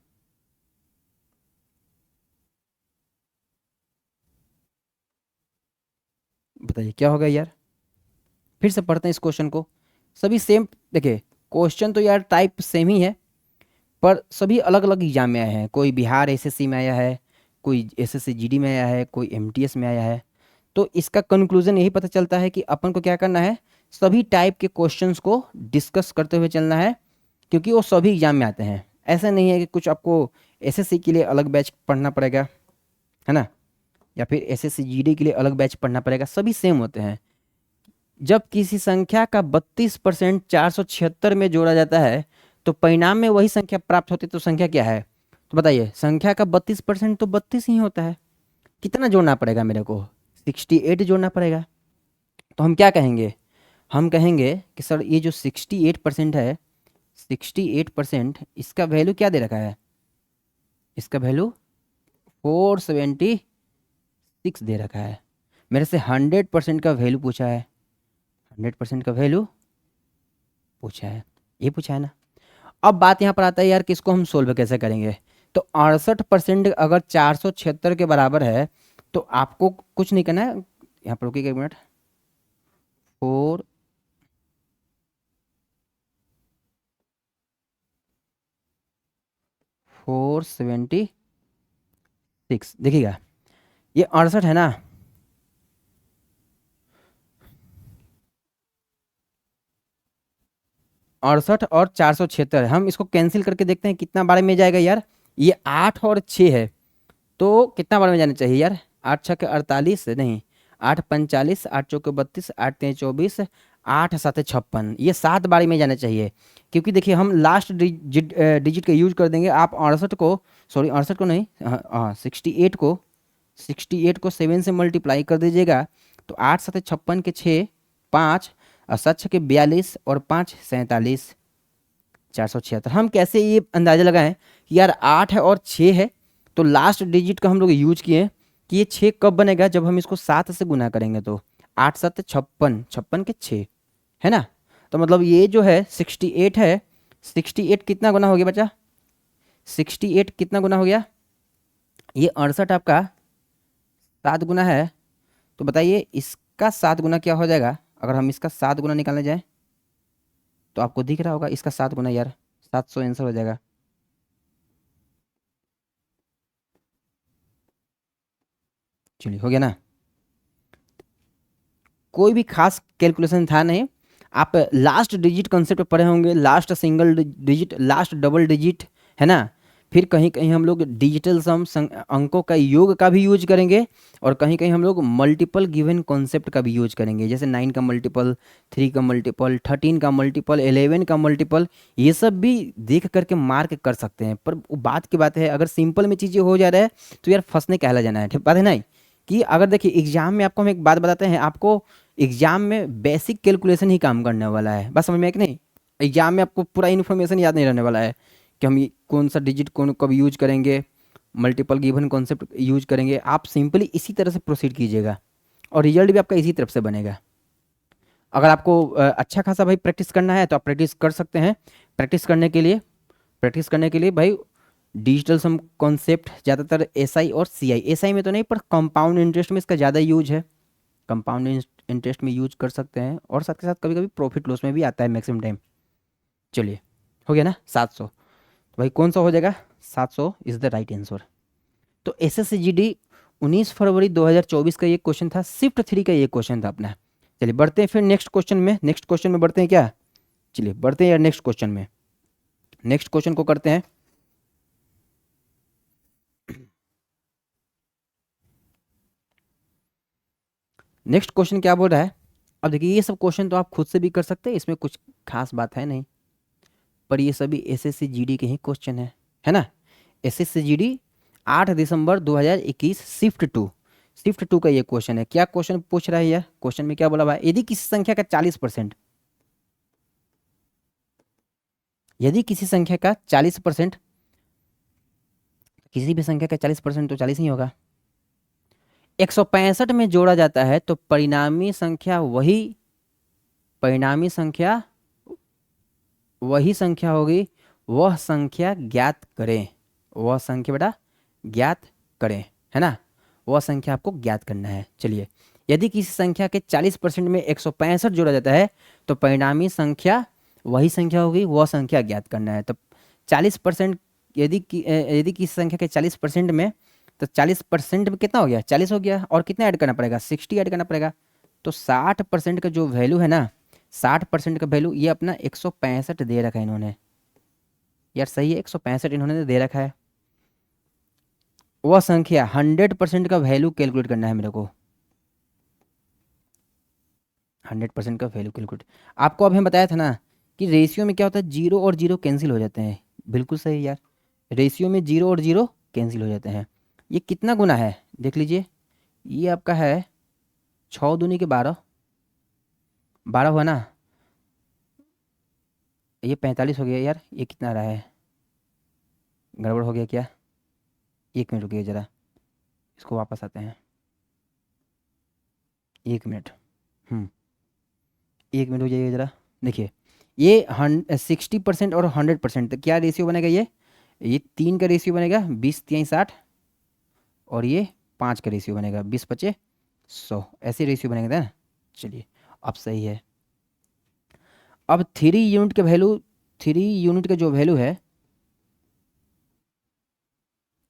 [SPEAKER 1] बताइए क्या होगा यार। फिर से पढ़ते हैं इस क्वेश्चन को, सभी सेम, देखिए क्वेश्चन तो यार टाइप सेम ही है, पर सभी अलग अलग एग्जाम में आए हैं। कोई बिहार एसएससी में आया है, कोई एसएससी जीडी में आया है, कोई एमटीएस में आया है। तो इसका कंक्लूजन यही पता चलता है कि अपन को क्या करना है, सभी टाइप के क्वेश्चंस को डिस्कस करते हुए चलना है, क्योंकि वो सभी एग्जाम में आते हैं। ऐसा नहीं है कि कुछ आपको एसएससी के लिए अलग बैच पढ़ना पड़ेगा, है ना, या फिर एसएससी जीडी के लिए अलग बैच पढ़ना पड़ेगा, सभी सेम होते हैं। जब किसी संख्या का 32% 476 में जोड़ा जाता है तो परिणाम में वही संख्या प्राप्त होती है, तो संख्या क्या है? तो बताइए, संख्या का 32% तो 32 ही होता है। कितना जोड़ना पड़ेगा मेरे को? 68 जोड़ना पड़ेगा। तो हम क्या कहेंगे? हम कहेंगे कि सर ये जो 68% है, 68% इसका वैल्यू क्या दे रखा है? इसका वैल्यू 476 दे रखा है। मेरे से 100% का वैल्यू पूछा है, 100% का वैल्यू पूछा है, ये पूछा है ना। अब बात यहाँ पर आता है यार, किसको हम सोल्व कैसे करेंगे? तो 68% अगर 476 के बराबर है तो आपको कुछ नहीं करना है, यहाँ पर रुकिएगा एक मिनट। 476 देखिएगा, ये 68 है ना, 68 और 476 हम इसको कैंसिल करके देखते हैं कितना बारे में जाएगा यार। ये 8 और 6 है, तो कितना बारे में जाना चाहिए यार? 8 छः के 48, नहीं 8 45, 8 चौके 32, 8 तेईस 24, 8 7 56, ये 7 बारी में जाना चाहिए। क्योंकि देखिए हम लास्ट डिजिट का यूज कर देंगे। आप 68 को, सॉरी 68 को नहीं, हाँ 68 को 7 से मल्टीप्लाई कर दीजिएगा, तो 8 7 56 के 6 5 और 7 6 के 42 और 5 47, 476। हम कैसे ये अंदाजा लगाएं कि यार 8 है और 6 है, तो लास्ट डिजिट का हम लोग यूज किए कि ये 6 कब बनेगा? जब हम इसको 7 से गुना करेंगे। तो 8 7 56, 56 के 6, है ना। तो मतलब ये जो है 68 है, 68 कितना गुना हो गया बच्चा? 68 कितना गुना हो गया? ये 68 आपका 7 गुना है, तो बताइए इसका 7 गुना क्या हो जाएगा? अगर हम इसका 7 गुना निकालने जाएं तो आपको दिख रहा होगा इसका 7 गुना यार 700 आंसर हो जाएगा। चलिए हो गया ना, कोई भी खास कैलकुलेशन था नहीं। आप लास्ट डिजिट कंसेप्ट पढ़े होंगे, last single digit, last double digit, है ना। फिर कहीं कहीं हम लोग डिजिटल सम अंकों का योग का भी यूज करेंगे, और कहीं कहीं हम लोग मल्टीपल गिवन कॉन्सेप्ट का भी यूज करेंगे, जैसे 9 का मल्टीपल, 3 का मल्टीपल, 13 का मल्टीपल, 11 का मल्टीपल, ये सब भी देख करके मार्क कर सकते हैं। पर वो बात की बात है, अगर सिंपल में चीज़ें हो जा रहा है तो यार फंसने कहला जाना है, ठीक बात है ना। कि अगर देखिए एग्जाम में आपको हम एक बात बताते हैं, आपको एग्जाम में बेसिक कैलकुलेशन ही काम करने वाला है, बस समझ में है कि नहीं। एग्जाम में आपको पूरा इन्फॉर्मेशन याद नहीं रहने वाला है कि हम कौन सा डिजिट कौन कब यूज करेंगे, मल्टीपल गिवन कॉन्सेप्ट यूज करेंगे। आप सिंपली इसी तरह से प्रोसीड कीजिएगा और रिजल्ट भी आपका इसी तरफ से बनेगा। अगर आपको अच्छा खासा भाई प्रैक्टिस करना है तो आप प्रैक्टिस कर सकते हैं। प्रैक्टिस करने के लिए भाई डिजिटल सम कॉन्सेप्ट ज़्यादातर एसआई और सीआई, एसआई में तो नहीं पर कंपाउंड इंटरेस्ट में इसका ज़्यादा यूज है, कंपाउंड इंटरेस्ट में यूज कर सकते हैं, और साथ के साथ कभी कभी प्रॉफिट लॉस में भी आता है मैक्सिमम टाइम। चलिए हो गया ना 700, तो भाई कौन सा हो जाएगा? 700 इज द राइट आंसर। तो एसएससी जीडी 19 फरवरी 2024 का ये क्वेश्चन था, शिफ्ट 3 का ये क्वेश्चन था अपना। चलिए बढ़ते हैं फिर नेक्स्ट क्वेश्चन में, नेक्स्ट क्वेश्चन में बढ़ते हैं क्या? चलिए बढ़ते हैं यार नेक्स्ट क्वेश्चन में, नेक्स्ट क्वेश्चन को करते हैं। नेक्स्ट क्वेश्चन क्या बोल रहा है? अब देखिए ये सब क्वेश्चन तो आप खुद से भी कर सकते हैं, इसमें कुछ खास बात है नहीं, पर ये सभी एसएससी जीडी के ही क्वेश्चन है ना। एसएससी जीडी 8 दिसंबर 2021 शिफ्ट टू का ये क्वेश्चन है। क्या क्वेश्चन पूछ रहा है यार? क्वेश्चन में क्या बोला हुआ है? यदि किसी संख्या का 40%, यदि किसी संख्या का 40%, किसी भी संख्या का 40% तो 40 ही होगा, 165 में जोड़ा जाता है तो परिणामी संख्या वही संख्या होगी, वह संख्या ज्ञात करें, वह संख्या बेटा ज्ञात करें, है ना। वह संख्या आपको ज्ञात करना है। चलिए, यदि किसी संख्या के 40% में 165 जोड़ा जाता है तो परिणामी संख्या वही संख्या होगी, वह संख्या ज्ञात करना है। तो 40%, यदि किसी संख्या के 40% में, तो 40% में कितना हो गया, 40 हो गया, और कितना ऐड करना पड़ेगा, 60 ऐड करना पड़ेगा। तो 60% का जो वैल्यू है ना, 60% का वैल्यू ये अपना 165 दे रखा है इन्होंने। यार सही है, 165 इन्होंने दे रखा है। वह संख्या 100% का वैल्यू कैलकुलेट करना है मेरे को। 100% का वैल्यू कैलकुलेट, आपको अभी हम बताया था ना कि रेशियो में क्या होता है, जीरो और जीरो कैंसिल हो जाते हैं। बिल्कुल सही यार, रेशियो में जीरो और जीरो कैंसिल हो जाते हैं। ये कितना गुना है देख लीजिए, ये आपका है 6 दूनी के 12, 12 हुआ ना, ये 45 हो गया यार, ये कितना आ रहा है, गड़बड़ हो गया क्या, 1 मिनट रुकिए ज़रा, इसको वापस आते हैं, 1 मिनट। 1 मिनट हो जाइए ज़रा। देखिए ये 60% और 100%, तो क्या रेशियो बनेगा, ये 3 का रेशियो बनेगा, 20 3 60, और ये 5 का रेशियो बनेगा, 20 25 100, ऐसे रेशियो बनेगा ना। चलिए अब सही है। अब 3 यूनिट के वैल्यू, 3 यूनिट का जो वैल्यू है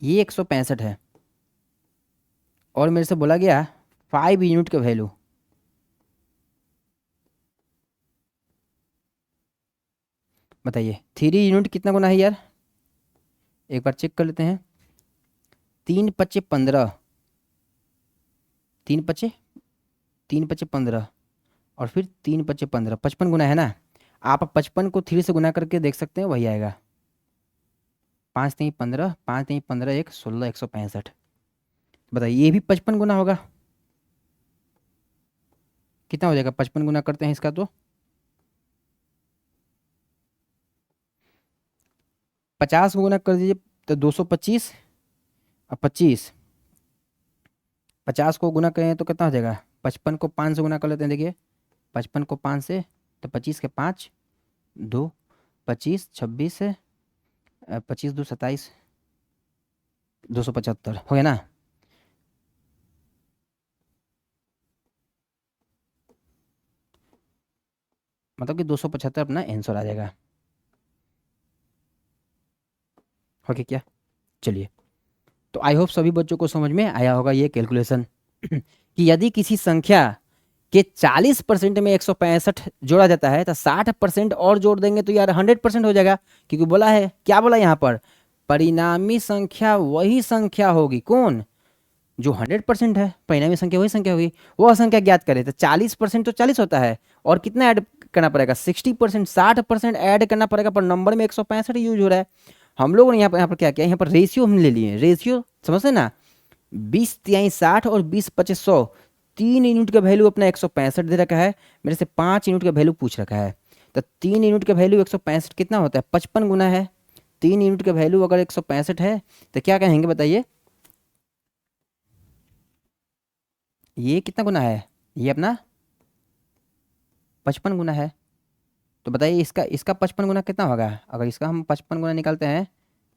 [SPEAKER 1] ये 165 है, और मेरे से बोला गया 5 यूनिट का वैल्यू, बताइए 3 यूनिट कितना गुना है यार, एक बार चेक कर लेते हैं। 3 5 15, 3 5 3 5 15, और फिर 3 5 15, 55 गुना है ना। आप 55 को 3 से गुना करके देख सकते हैं, वही आएगा। 5 3 15, 5 3 15 1 16, 165। बताइए ये भी 55 गुना होगा, कितना हो जाएगा, 55 गुना करते हैं इसका तो 50 को गुना कर दीजिए तो 225, और 25, 50 को गुना करें तो कितना हो जाएगा, 55 को 5 से गुना कर लेते हैं, देखिए 55 को 5 से, तो 25 के 5, 2, 25 26 है, 25 2 27, 275 हो गया ना। मतलब कि 275 अपना आंसर आ जाएगा। ओके क्या, चलिए, तो आई होप सभी बच्चों को समझ में आया होगा ये कैलकुलेशन कि यदि किसी संख्या के 40% में 165 जोड़ा जाता है तो 60% और जोड़ देंगे तो यार 100% हो जाएगा, क्योंकि बोला है, क्या बोला यहाँ पर, परिणामी संख्या वही संख्या होगी, कौन, जो 100% है, परिणामी संख्या वही संख्या होगी। वह संख्या ज्ञात करें तो 40% तो 40 होता है, और कितना ऐड करना पड़ेगा, 60%, 60% ऐड करना पड़ेगा, पर नंबर में 165 यूज हो रहा है। हम लोगों ने यहाँ पर क्या किया, यहाँ पर रेशियो हम ले लिए, रेशियो समझते ना, 20 3 60 और 20 25 100, 3 यूनिट का वैल्यू अपना 165 दे रखा है, मेरे से 5 यूनिट का वैल्यू पूछ रखा है। तो 3 यूनिट का वैल्यू 165 कितना होता है, 55 गुना है। 3 यूनिट का वैल्यू अगर 165 है तो क्या कहेंगे बताइए, ये कितना गुना है, ये अपना 55 गुना है। तो बताइए इसका इसका 55 गुना कितना होगा, अगर इसका हम 55 गुना निकालते हैं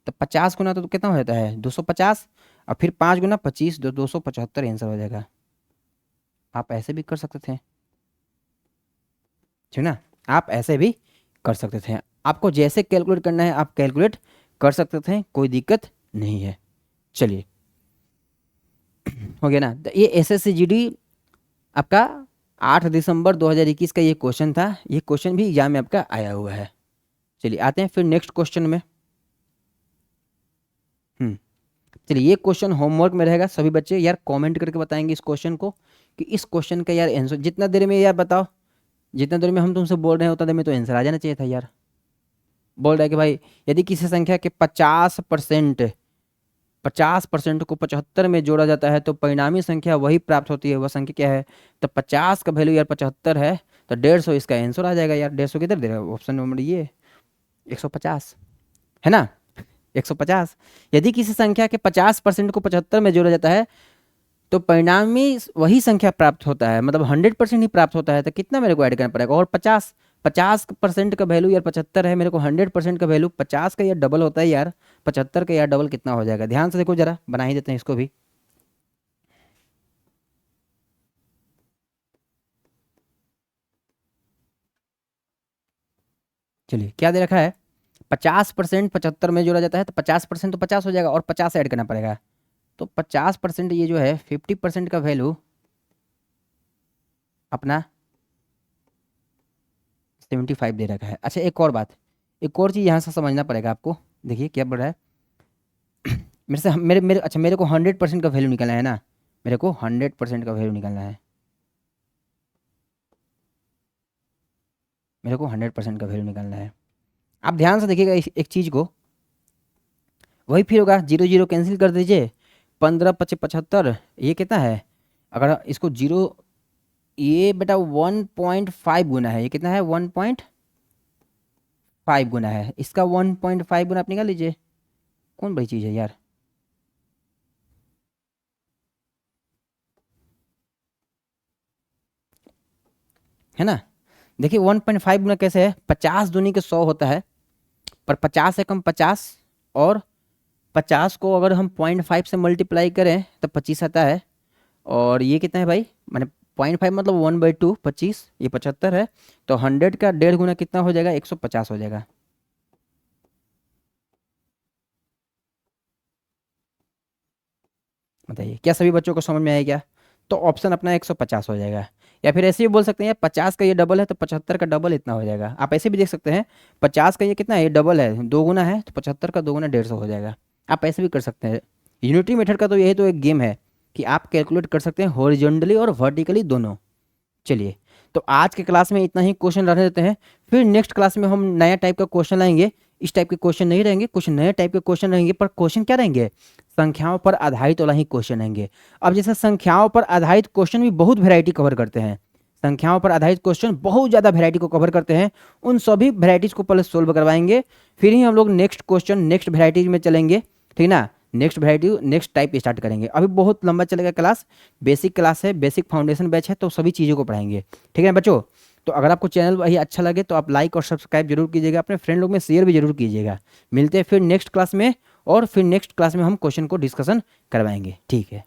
[SPEAKER 1] तो 50 गुना तो कितना हो जाता है, 250, और फिर 5 गुना 25, 275 आंसर हो जाएगा। आप ऐसे भी कर सकते थे, ठीक ना, आप ऐसे भी कर सकते थे, आपको जैसे कैलकुलेट करना है आप कैलकुलेट कर सकते थे, कोई दिक्कत नहीं है। चलिए हो गया ना, तो ये SSCGD आपका 8 दिसंबर 2021 का ये क्वेश्चन था, ये क्वेश्चन भी एग्जाम में आपका आया हुआ है। चलिए आते हैं फिर नेक्स्ट क्वेश्चन में। हम्म चलिए ये क्वेश्चन होमवर्क में रहेगा, सभी बच्चे यार कमेंट करके बताएंगे इस क्वेश्चन को, कि इस क्वेश्चन का यार आंसर जितना देर में, यार बताओ, जितना देर में हम तुमसे बोल रहे हैं उतना देर में तो आंसर आ जाना चाहिए था यार। बोल रहा है कि भाई यदि किसी संख्या के 50% को 75 में जोड़ा जाता है तो परिणामी संख्या वही प्राप्त होती है, वह संख्या क्या है, तो 50 का वैल्यू यार 75 है, तो 150 इसका आंसर आ जाएगा यार। 150 किधर दे रहा है, ऑप्शन नंबर ये 150 है ना, 150। यदि किसी संख्या के 50% को 75 में जोड़ा जाता है तो परिणामी वही संख्या प्राप्त होता है, मतलब 100% ही प्राप्त होता है, तो कितना मेरे को ऐड करना पड़ेगा, और 50% का वैल्यू यार 75 है, मेरे को 100% का वैल्यू 50 का यार डबल होता है यार, 75 का यार डबल कितना हो जाएगा, ध्यान से देखो जरा, बना ही देते हैं इसको भी। चलिए क्या दे रखा है, 50% 75 में जोड़ा जाता है तो 50% तो 50 हो जाएगा, और 50 ऐड करना पड़ेगा, तो 50% ये जो है 50% का वैल्यू अपना 75 दे रखा है। अच्छा एक और बात, एक और चीज़ यहाँ से समझना पड़ेगा आपको। देखिए क्या बोल रहा है, मेरे से मेरे मेरे अच्छा मेरे को 100% का वैल्यू निकालना है ना, मेरे को 100% का वैल्यू निकालना है, मेरे को 100% का वैल्यू निकालना है। आप ध्यान से देखिएगा एक चीज़ को, वही फिर होगा, जीरो जीरो कैंसिल कर दीजिए, 15 पचे 75, ये कितना है, अगर इसको जीरो, ये बेटा 1.5 गुना है, ये कितना है 1.5 गुना है, इसका 1.5 गुना आप निकाल लीजिए, कौन बड़ी चीज़ है यार। है ना, देखिए 1.5 गुना कैसे है, 50 दूनी के 100 होता है, पर 50 से कम 50, और 50 को अगर हम 0.5 से मल्टीप्लाई करें तो 25 आता है, और ये कितना है भाई, मैंने 0.5 मतलब 1/2, 25, ये 75 है, तो 100 का 1.5 गुना कितना हो जाएगा, 150 हो जाएगा। बताइए क्या सभी बच्चों को समझ में आया क्या। तो ऑप्शन अपना 150 हो जाएगा, या फिर ऐसे भी बोल सकते हैं 50 का ये डबल है तो 75 का डबल इतना हो जाएगा। आप ऐसे भी देख सकते हैं 50 का ये कितना है, ये डबल है, 2 गुना है, तो 75 का 2 गुना 150 हो जाएगा। आप ऐसे भी कर सकते हैं। यूनिटी मेथड का तो यही तो एक गेम है कि आप कैलकुलेट कर सकते हैं हॉरिजॉन्टली और वर्टिकली दोनों। चलिए, तो आज के क्लास में इतना ही क्वेश्चन रहने देते हैं, फिर नेक्स्ट क्लास में हम नया टाइप का क्वेश्चन लाएंगे। इस टाइप के क्वेश्चन नहीं रहेंगे, कुछ नए टाइप के क्वेश्चन रहेंगे, पर क्वेश्चन क्या रहेंगे, संख्याओं पर आधारित वाला ही क्वेश्चन रहेंगे। अब जैसे संख्याओं पर आधारित क्वेश्चन भी बहुत वेराइटी कवर करते हैं, संख्याओं पर आधारित क्वेश्चन बहुत ज़्यादा वेराइटी को कवर करते हैं, उन सभी वेराइटीज़ को पहले सोल्व करवाएंगे, फिर ही हम लोग नेक्स्ट क्वेश्चन नेक्स्ट वेराइटीज में चलेंगे, ठीक ना, next variety next type start करेंगे। अभी बहुत लंबा चलेगा क्लास, बेसिक क्लास है, बेसिक फाउंडेशन बैच है, तो सभी चीज़ों को पढ़ाएंगे, ठीक है बच्चों। तो अगर आपको चैनल वही अच्छा लगे तो आप लाइक और सब्सक्राइब जरूर कीजिएगा, अपने फ्रेंड लोग में शेयर भी जरूर कीजिएगा। मिलते हैं फिर नेक्स्ट क्लास में, और फिर नेक्स्ट क्लास में हम क्वेश्चन को डिस्कशन करवाएंगे, ठीक है।